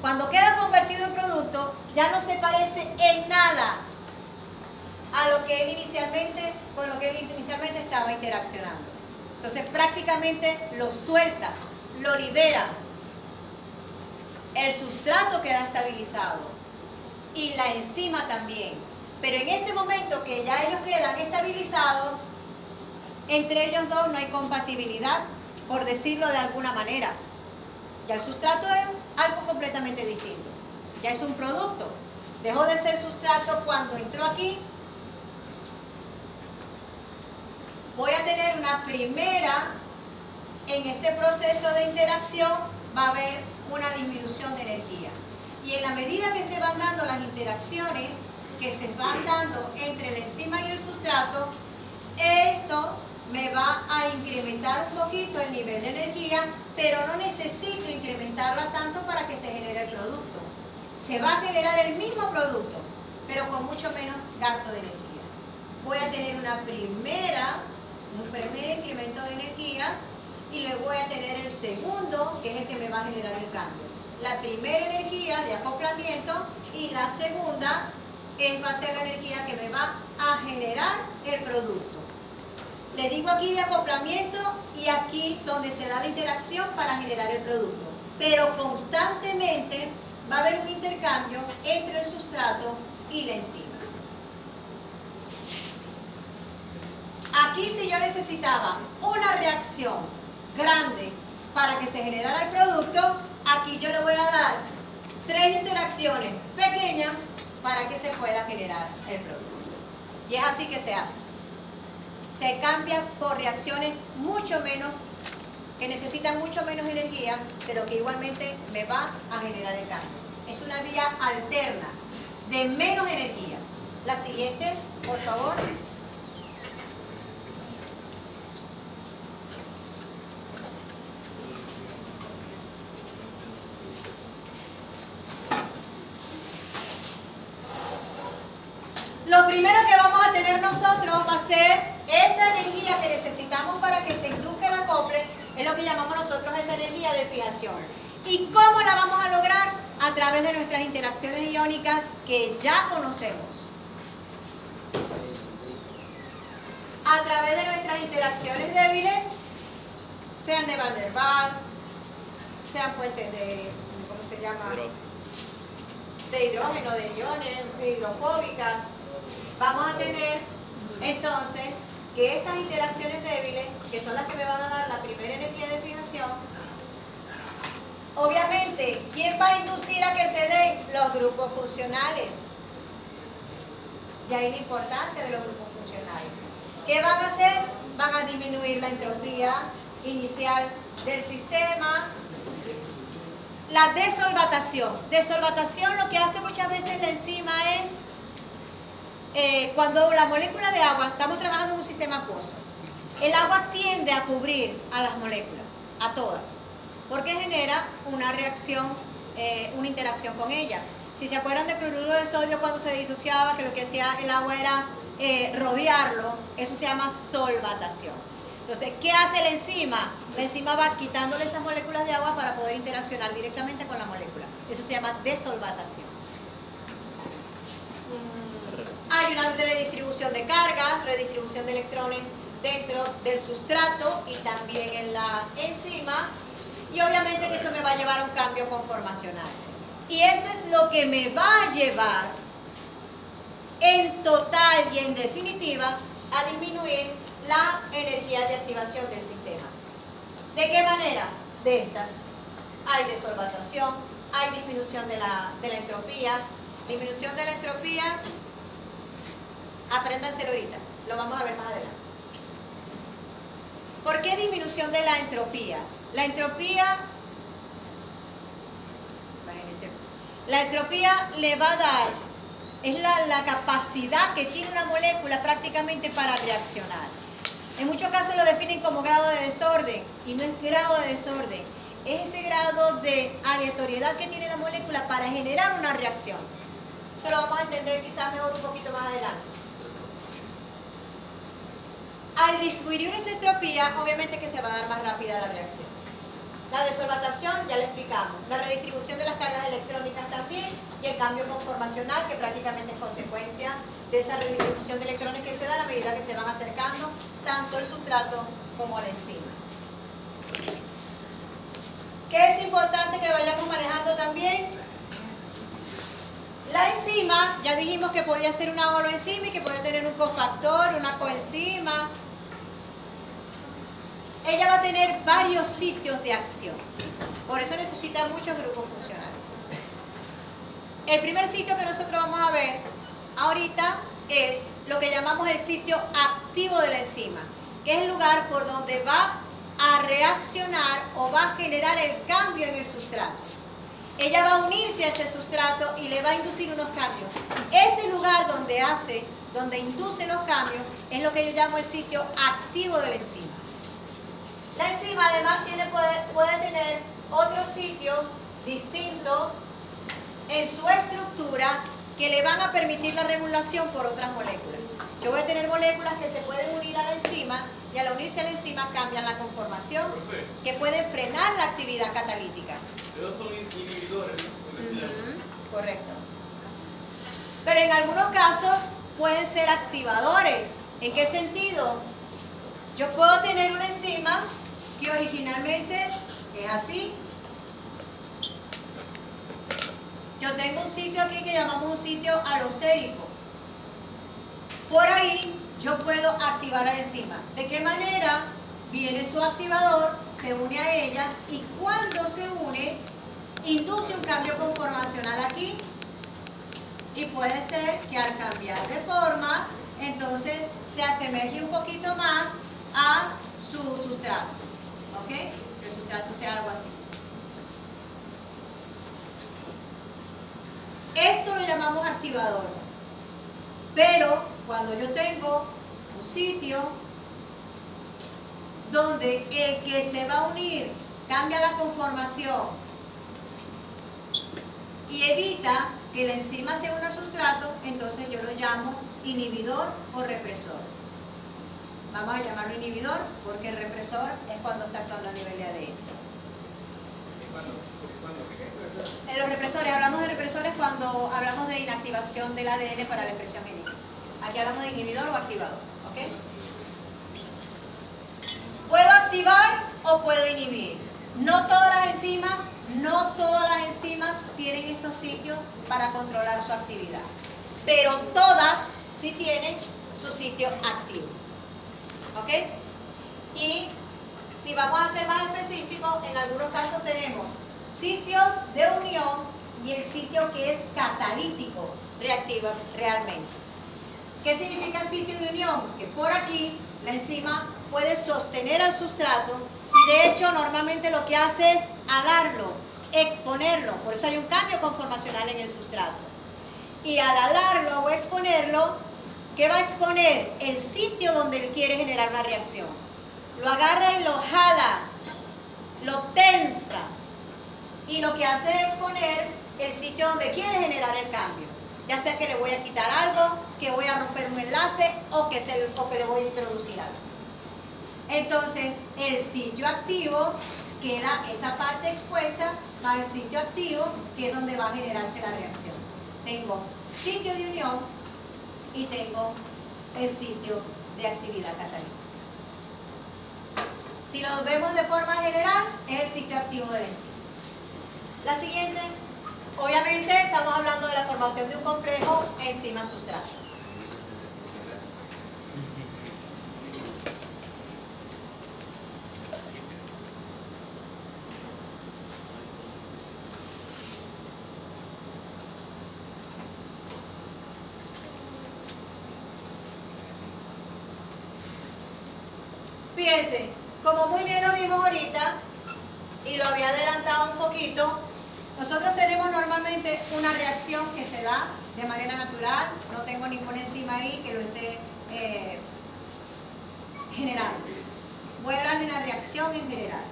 Cuando queda convertido en producto, ya no se parece en nada a lo que él inicialmente, con lo que él inicialmente estaba interaccionando. Entonces prácticamente lo suelta, lo libera. El sustrato queda estabilizado y la enzima también. Pero en este momento que ya ellos quedan estabilizados, entre ellos dos no hay compatibilidad, por decirlo de alguna manera. Ya el sustrato es algo completamente distinto. Ya es un producto. Dejó de ser sustrato cuando entró aquí. Voy a tener una primera, en este proceso de interacción va a haber una disminución de energía. Y en la medida que se van dando las interacciones, que se van dando entre la enzima y el sustrato, eso me va a incrementar un poquito el nivel de energía, pero no necesito incrementarla tanto para que se genere el producto. Se va a generar el mismo producto, pero con mucho menos gasto de energía. Voy a tener un primer incremento de energía y luego voy a tener el segundo, que es el que me va a generar el cambio. La primera energía de acoplamiento y la segunda va a ser la energía que me va a generar el producto. Le digo aquí de acoplamiento y aquí donde se da la interacción para generar el producto. Pero constantemente va a haber un intercambio entre el sustrato y la enzima. Aquí si yo necesitaba una reacción grande para que se generara el producto, aquí yo le voy a dar 3 interacciones pequeñas para que se pueda generar el producto. Y es así que se hace. Se cambia por reacciones que necesitan mucho menos energía, pero que igualmente me va a generar el cambio. Es una vía alterna de menos energía. La siguiente, por favor. Lo primero que vamos a tener nosotros va a ser esa energía que necesitamos para que se induzca el acople, es lo que llamamos nosotros esa energía de fijación. ¿Y cómo la vamos a lograr? A través de nuestras interacciones iónicas que ya conocemos. A través de nuestras interacciones débiles, sean de Van der Waals, sean puentes de, ¿cómo se llama? De hidrógeno, de iones, hidrofóbicas. Vamos a tener entonces que estas interacciones débiles, que son las que me van a dar la primera energía de fijación, obviamente, ¿quién va a inducir a que se den? Los grupos funcionales. De ahí la importancia de los grupos funcionales. ¿Qué van a hacer? Van a disminuir la entropía inicial del sistema. La desolvatación. Desolvatación lo que hace muchas veces la enzima es cuando la molécula de agua, estamos trabajando en un sistema acuoso, el agua tiende a cubrir a las moléculas, a todas, porque genera una reacción, una interacción con ella. Si se acuerdan de cloruro de sodio cuando se disociaba, que lo que hacía el agua era rodearlo, eso se llama solvatación. Entonces, ¿qué hace la enzima? La enzima va quitándole esas moléculas de agua para poder interaccionar directamente con la molécula. Eso se llama desolvatación. Hay una redistribución de cargas, redistribución de electrones dentro del sustrato y también en la enzima. Y obviamente que eso me va a llevar a un cambio conformacional. Y eso es lo que me va a llevar en total y en definitiva a disminuir la energía de activación del sistema. ¿De qué manera? De estas. Hay desolvatación, hay disminución de la entropía. Disminución de la entropía, apréndanselo ahorita. Lo vamos a ver más adelante. ¿Por qué disminución de la entropía? La entropía le va a dar, es la capacidad que tiene una molécula prácticamente para reaccionar. En muchos casos lo definen como grado de desorden, y no es grado de desorden, es ese grado de aleatoriedad que tiene la molécula para generar una reacción. Eso lo vamos a entender quizás mejor un poquito más adelante. Al disminuir esa entropía, obviamente que se va a dar más rápida la reacción. La desolvatación ya le explicamos, la redistribución de las cargas electrónicas también, y el cambio conformacional, que prácticamente es consecuencia de esa redistribución de electrones que se da a medida que se van acercando tanto el sustrato como la enzima. ¿Qué es importante que vayamos manejando también? La enzima, ya dijimos que podía ser una holoenzima y que podía tener un cofactor, una coenzima. Ella va a tener varios sitios de acción. Por eso necesita muchos grupos funcionales. El primer sitio que nosotros vamos a ver ahorita es lo que llamamos el sitio activo de la enzima, que es el lugar por donde va a reaccionar o va a generar el cambio en el sustrato. Ella va a unirse a ese sustrato y le va a inducir unos cambios. Ese lugar donde induce los cambios es lo que yo llamo el sitio activo de la enzima. La enzima además puede tener otros sitios distintos en su estructura que le van a permitir la regulación por otras moléculas. Yo voy a tener moléculas que se pueden unir a la enzima y al unirse a la enzima cambian la conformación, que pueden frenar la actividad catalítica. Esos son inhibidores, ¿no? Correcto. Pero en algunos casos pueden ser activadores. ¿En qué sentido? Yo puedo tener una enzima que originalmente es así. Yo tengo un sitio aquí que llamamos un sitio alostérico. Por ahí yo puedo activar a la enzima. ¿De qué manera? Viene su activador, se une a ella y cuando se une, induce un cambio conformacional aquí. Y puede ser que al cambiar de forma, entonces se asemeje un poquito más a su sustrato. ¿Ok? Que el sustrato sea algo así. Esto lo llamamos activador. Pero cuando yo tengo un sitio donde el que se va a unir cambia la conformación y evita que la enzima sea un sustrato, entonces yo lo llamo inhibidor o represor. Vamos a llamarlo inhibidor porque el represor es cuando está actuando a nivel de ADN. En los represores, hablamos de represores cuando hablamos de inactivación del ADN para la expresión genética. Aquí hablamos de inhibidor o activador. ¿Ok? ¿Puedo activar o puedo inhibir? No todas las enzimas tienen estos sitios para controlar su actividad. Pero todas sí tienen su sitio activo. ¿Ok? Y si vamos a ser más específicos, en algunos casos tenemos sitios de unión y el sitio que es catalítico, reactivo realmente. ¿Qué significa sitio de unión? Que por aquí la enzima puede sostener al sustrato y de hecho normalmente lo que hace es alarlo, exponerlo. Por eso hay un cambio conformacional en el sustrato. Y al alarlo o exponerlo, ¿qué va a exponer? El sitio donde él quiere generar una reacción. Lo agarra y lo jala, lo tensa. Y lo que hace es poner el sitio donde quiere generar el cambio. Ya sea que le voy a quitar algo, que voy a romper un enlace o que le voy a introducir algo. Entonces, el sitio activo queda esa parte expuesta más el sitio activo, que es donde va a generarse la reacción. Tengo sitio de unión y tengo el sitio de actividad catalítica. Si lo vemos de forma general, es el sitio activo de la enzima. La siguiente, obviamente estamos hablando de la formación de un complejo enzima-sustrato. Fíjense, como muy bien lo vimos ahorita, y lo había adelantado un poquito, nosotros tenemos normalmente una reacción que se da de manera natural, no tengo ninguna enzima ahí que lo esté generando. Voy a hablar de una reacción en general.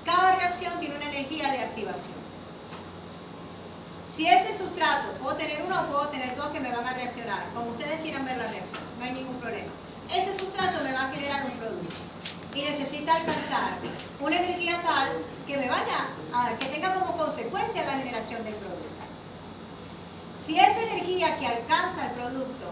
Cada reacción tiene una energía de activación. Si ese sustrato, puedo tener uno o puedo tener dos que me van a reaccionar, como ustedes quieran ver la reacción, no hay ningún problema. Ese sustrato me va a generar un producto y necesita alcanzar una energía tal que me vaya que tenga como consecuencia la generación del producto. Si esa energía que alcanza el producto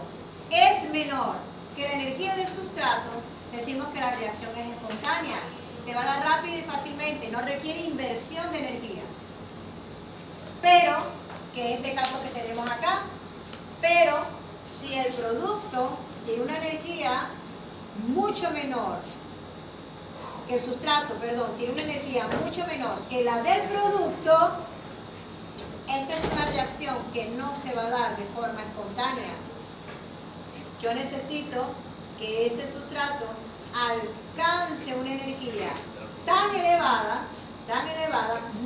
es menor que la energía del sustrato, decimos que la reacción es espontánea, se va a dar rápido y fácilmente, no requiere inversión de energía. Pero, que es este caso que tenemos acá, pero si el producto tiene una energía mucho menor, que el sustrato, perdón, tiene una energía mucho menor que la del producto, esta es una reacción que no se va a dar de forma espontánea. Yo necesito que ese sustrato alcance una energía tan elevada,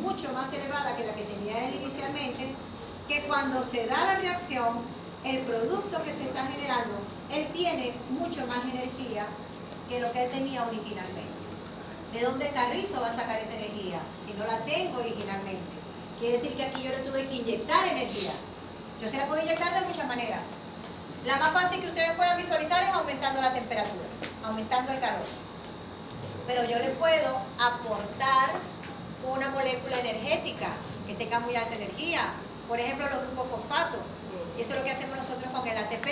mucho más elevada que la que tenía él inicialmente, que cuando se da la reacción, el producto que se está generando, él tiene mucho más energía que lo que él tenía originalmente. ¿De dónde Carrizo va a sacar esa energía? Si no la tengo originalmente. Quiere decir que aquí yo le tuve que inyectar energía. Yo se la puedo inyectar de muchas maneras. La más fácil que ustedes puedan visualizar es aumentando la temperatura, aumentando el calor. Pero yo le puedo aportar una molécula energética que tenga muy alta energía. Por ejemplo, los grupos fosfato. Y eso es lo que hacemos nosotros con el ATP.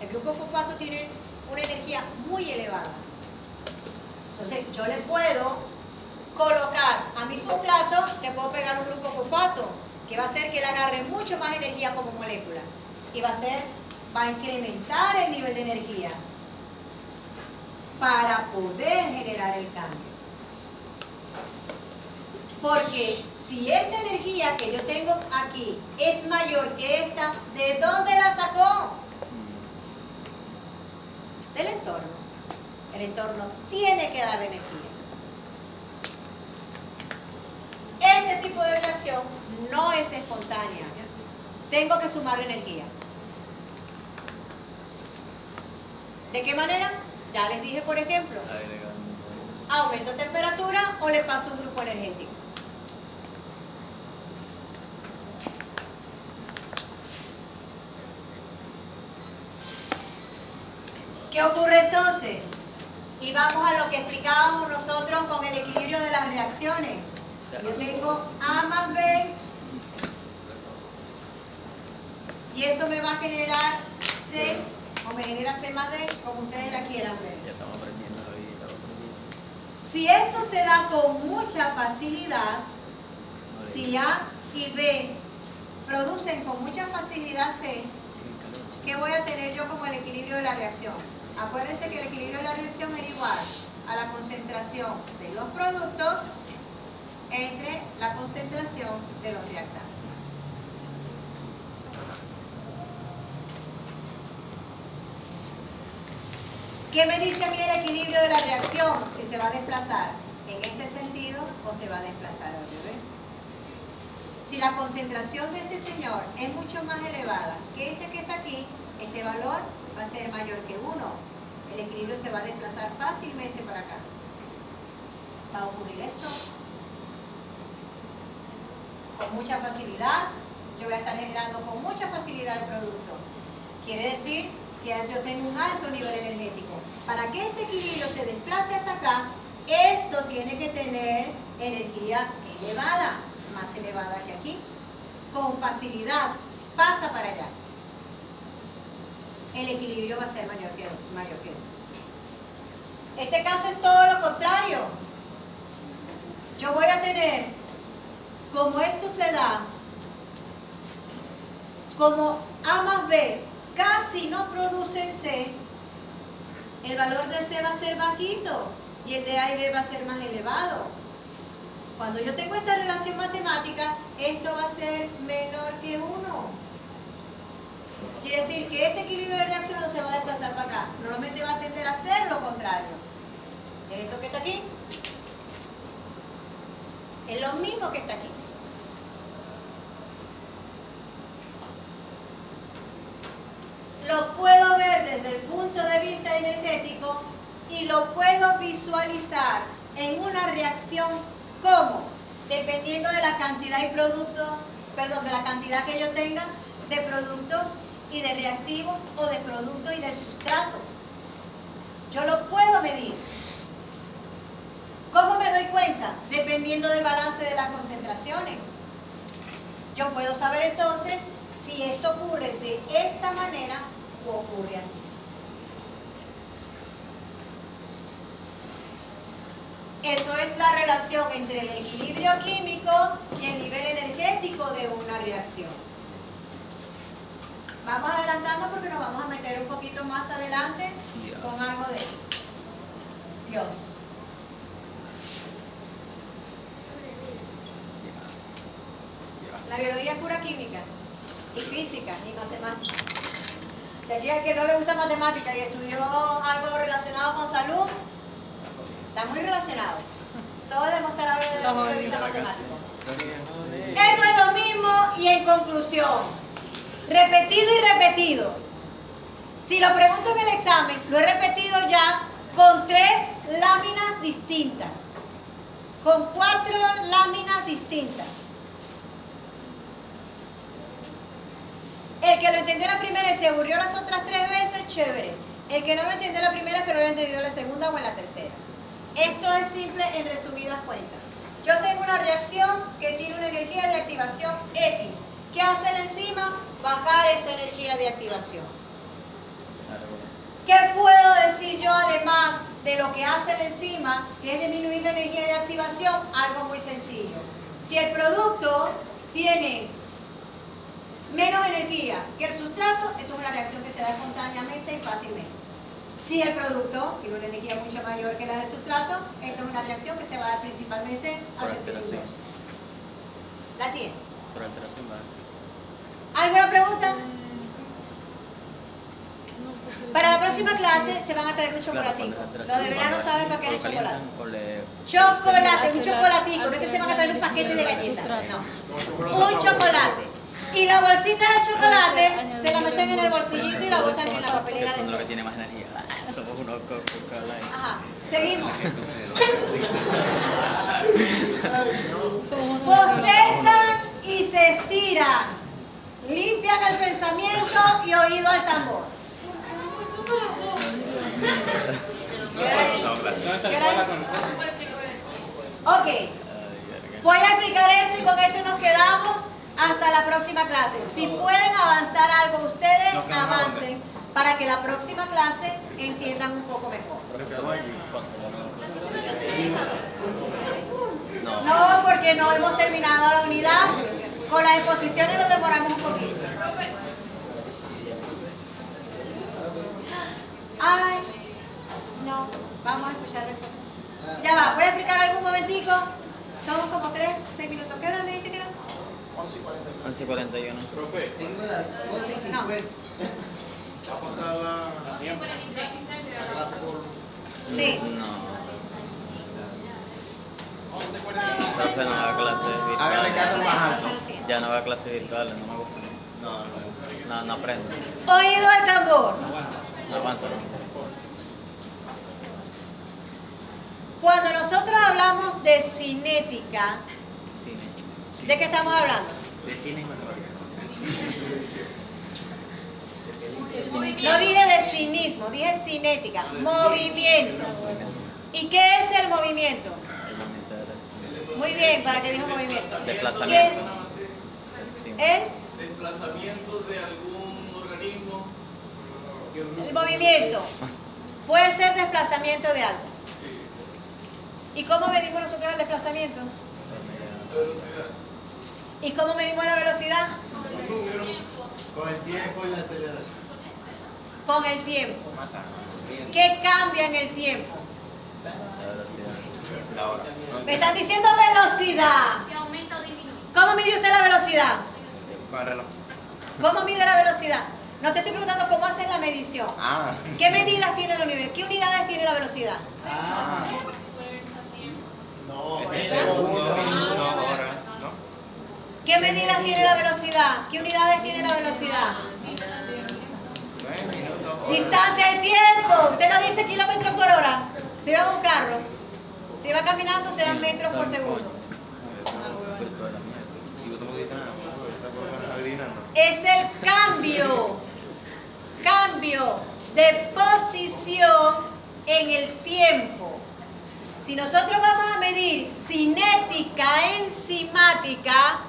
El grupo fosfato tiene una energía muy elevada. Entonces, yo le puedo colocar a mi sustrato, le puedo pegar un grupo fosfato, que va a hacer que él agarre mucho más energía como molécula. Y va a incrementar el nivel de energía para poder generar el cambio. Porque si esta energía que yo tengo aquí es mayor que esta, ¿de dónde la sacó? Del entorno. El entorno tiene que dar energía. Este tipo de reacción no es espontánea. Tengo que sumar energía. ¿De qué manera? Ya les dije, por ejemplo, aumento temperatura o le paso un grupo energético. ¿Qué ocurre entonces? Y vamos a lo que explicábamos nosotros con el equilibrio de las reacciones. Si yo tengo A más B, y eso me va a generar C, o me genera C más D, como ustedes la quieran ver. Si esto se da con mucha facilidad, si A y B producen con mucha facilidad C, ¿qué voy a tener yo como el equilibrio de la reacción? Acuérdense que el equilibrio de la reacción es igual a la concentración de los productos entre la concentración de los reactantes. ¿Qué me dice a mí el equilibrio de la reacción? Si se va a desplazar en este sentido o se va a desplazar al revés. Si la concentración de este señor es mucho más elevada que este que está aquí, este valor va a ser mayor que 1. El equilibrio se va a desplazar fácilmente para acá. Va a ocurrir esto. Con mucha facilidad, yo voy a estar generando con mucha facilidad el producto. Quiere decir que yo tengo un alto nivel energético. Para que este equilibrio se desplace hasta acá, esto tiene que tener energía elevada, más elevada que aquí. Con facilidad pasa para allá. El equilibrio va a ser mayor que 1. Este caso es todo lo contrario. Yo voy a tener, como esto se da, como A más B casi no producen C, el valor de C va a ser bajito y el de A y B va a ser más elevado. Cuando yo tengo esta relación matemática, esto va a ser menor que 1. Quiere decir que este equilibrio de reacción no se va a desplazar para acá. Normalmente va a tender a ser lo contrario. Esto que está aquí es lo mismo que está aquí. Lo puedo ver desde el punto de vista energético y lo puedo visualizar en una reacción como, dependiendo de la cantidad y productos, perdón, de la cantidad que yo tenga de productos y de reactivos o de productos y del sustrato. Yo lo puedo medir. ¿Cómo me doy cuenta? Dependiendo del balance de las concentraciones. Yo puedo saber entonces si esto ocurre de esta manera o ocurre así. Eso es la relación entre el equilibrio químico y el nivel energético de una reacción. Vamos adelantando porque nos vamos a meter un poquito más adelante con algo de Dios. La biología es pura química y física y matemática. Si aquí al que no le gusta matemática y estudió algo relacionado con salud, está muy relacionado. Todo es demostrable desde el punto de vista matemático. Esto es lo mismo y en conclusión, repetido y repetido. Si lo pregunto en el examen, lo he repetido ya con 3 láminas distintas, con 4 láminas distintas. El que lo entendió la primera y se aburrió las otras 3 veces, chévere. El que no lo entendió la primera pero lo entendió la segunda o en la tercera. Esto es simple en resumidas cuentas. Yo tengo una reacción que tiene una energía de activación X. ¿Qué hace la enzima? Bajar esa energía de activación. ¿Qué puedo decir yo además de lo que hace la enzima, que es disminuir la energía de activación? Algo muy sencillo. Si el producto tiene menos energía que el sustrato, esto es una reacción que se da espontáneamente y fácilmente. Si el producto tiene una energía mucho mayor que la del sustrato, esto es una reacción que se va a dar principalmente al sentido inverso. La siguiente. Por alteración va. ¿Alguna pregunta? Para la próxima clase se van a traer un chocolatico. Los de verano saben para qué es el chocolate. Chocolate, un chocolatico. No es que se van a traer un paquete de galletas. No. Un chocolate. Y la bolsita de chocolate se la meten en el bolsillito y la botan en la papelera. Eso es lo que tiene más energía. Somos unos Coca-Cola. Ajá. Seguimos. Bostezan y se estiran. Limpian el pensamiento y oído al tambor. Ok. Voy a explicar esto y con esto nos quedamos hasta la próxima clase. Si pueden avanzar algo ustedes, avancen para que la próxima clase entiendan un poco mejor. No, porque no hemos terminado la unidad. Con las exposiciones nos demoramos un poquito. Ay, no, vamos a escuchar el profesor. Ya va, voy a explicar algo un momentico. Somos como 6 minutos. ¿Qué hora me dijiste que eran? 11:41. Profe, No. ¿va a pasar la clase por Sí. No. Profe, no haga clases Háganle caso virtuales. más alto. Ya no haga clases virtuales, no me gusta. No aprendo. Oído al tambor. No aguanto, ¿no? Cuando nosotros hablamos de cinética, Cine. ¿de qué estamos hablando? De cine y matemáticas. No dije de cinismo, dije cinética, movimiento. ¿Y qué es el movimiento? Muy bien, ¿para qué dijo movimiento? Desplazamiento. Sí. ¿El? desplazamiento de algún organismo. El movimiento. Puede ser desplazamiento de algo. ¿Y cómo medimos nosotros el desplazamiento? Velocidad. ¿Y cómo medimos la velocidad? Con el tiempo y la aceleración. Con el tiempo. Más alto. ¿Qué cambia en el tiempo? La velocidad. La hora. Me están diciendo velocidad. Si aumenta o disminuye. ¿Cómo mide usted la velocidad? Con el reloj. ¿Cómo mide la velocidad? No te estoy preguntando cómo hacer la medición. Ah. ¿Qué medidas tiene la unidad? ¿Qué unidades tiene la velocidad? Ah. No, Segundo, minuto, horas, ¿no? ¿Qué medidas tiene la velocidad? ¿Qué unidades tiene la velocidad? 9 minutos, horas. Distancia del tiempo. Usted no dice kilómetros por hora. Si va en un carro, si va caminando serán metros por segundo. Es el cambio de posición en el tiempo. Si nosotros vamos a medir cinética enzimática,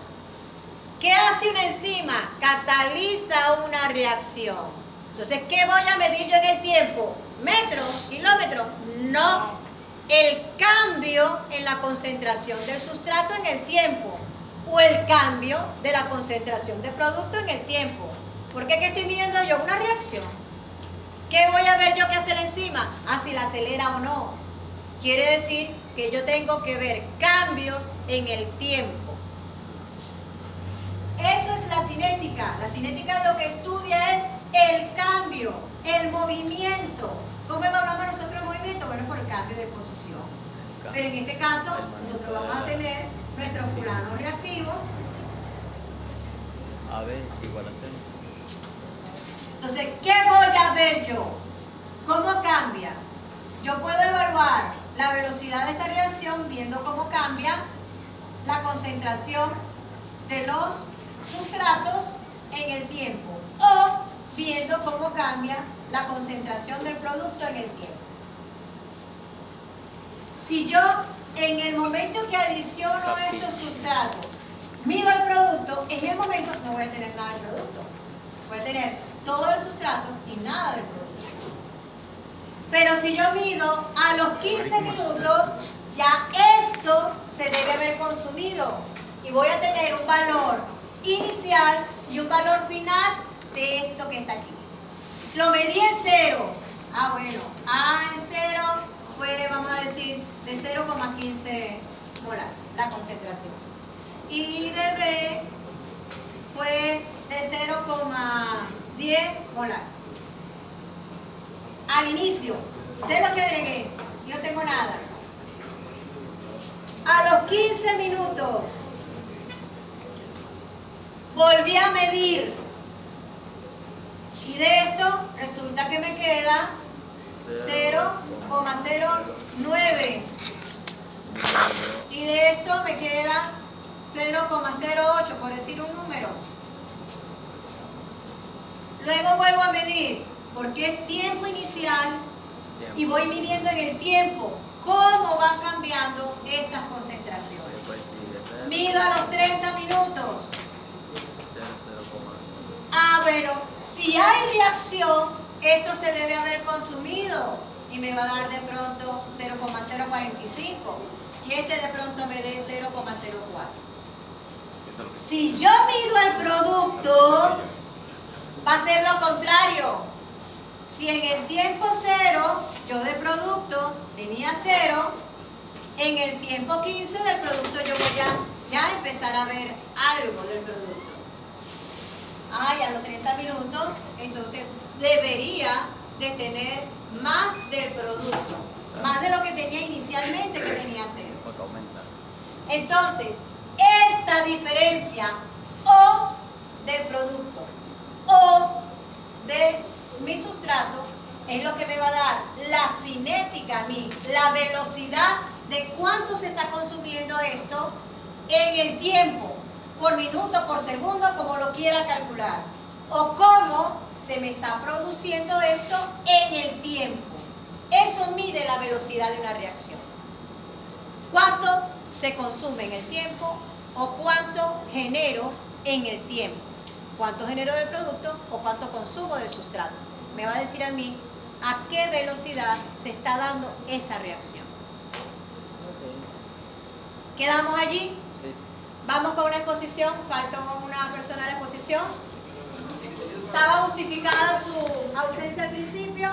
¿qué hace una enzima? Cataliza una reacción. Entonces, ¿qué voy a medir yo en el tiempo? ¿Metros? ¿Kilómetros? No. El cambio en la concentración del sustrato en el tiempo o el cambio de la concentración del producto en el tiempo. ¿Por qué estoy midiendo yo? Una reacción. ¿Qué voy a ver yo que hace la enzima? Ah, si la acelera o no. Quiere decir que yo tengo que ver cambios en el tiempo. Eso es la cinética. La cinética lo que estudia es el cambio, el movimiento. ¿Cómo evaluamos nosotros el movimiento? Bueno, por el cambio de posición. Pero en este caso, nosotros vamos a tener nuestro fulano reactivo. AB igual a C. Entonces, ¿qué voy a ver yo? ¿Cómo cambia? Yo puedo evaluar la velocidad de esta reacción viendo cómo cambia la concentración de los sustratos en el tiempo o viendo cómo cambia la concentración del producto en el tiempo. Si yo en el momento que adiciono estos sustratos mido el producto, en el momento no voy a tener nada del producto. Voy a tener todo el sustrato y nada del producto. Pero si yo mido a los 15 minutos, ya esto se debe haber consumido. Y voy a tener un valor inicial y un valor final de esto que está aquí. Lo medí en 0. Ah, bueno. A en 0 fue, vamos a decir, de 0,15 molar, la concentración. Y de B fue de 0,10 molar. Al inicio, sé lo que agregué y no tengo nada. A los 15 minutos, volví a medir. Y de esto resulta que me queda 0,09. Y de esto me queda 0,08, por decir un número. Luego vuelvo a medir, porque es tiempo inicial y voy midiendo en el tiempo cómo van cambiando estas concentraciones. Mido a los 30 minutos. Ah, bueno, si hay reacción, esto se debe haber consumido y me va a dar de pronto 0,045 y este de pronto me dé 0,04. Si yo mido el producto, va a ser lo contrario. Si en el tiempo 0 yo del producto tenía 0, en el tiempo 15 del producto yo voy a ya empezar a ver algo del producto. Y a los 30 minutos, entonces debería de tener más del producto, más de lo que tenía inicialmente, que tenía 0. Entonces, esta diferencia o del producto o de mi sustrato es lo que me va a dar la cinética a mí, la velocidad de cuánto se está consumiendo esto en el tiempo, por minuto, por segundo, como lo quiera calcular, o cómo se me está produciendo esto en el tiempo. Eso mide la velocidad de una reacción. ¿Cuánto se consume en el tiempo o cuánto genero en el tiempo? ¿Cuánto genero del producto o cuánto consumo del sustrato? Me va a decir a mí a qué velocidad se está dando esa reacción. ¿Quedamos allí? Sí. Vamos con una exposición, falta una persona a la exposición. Estaba justificada su ausencia al principio.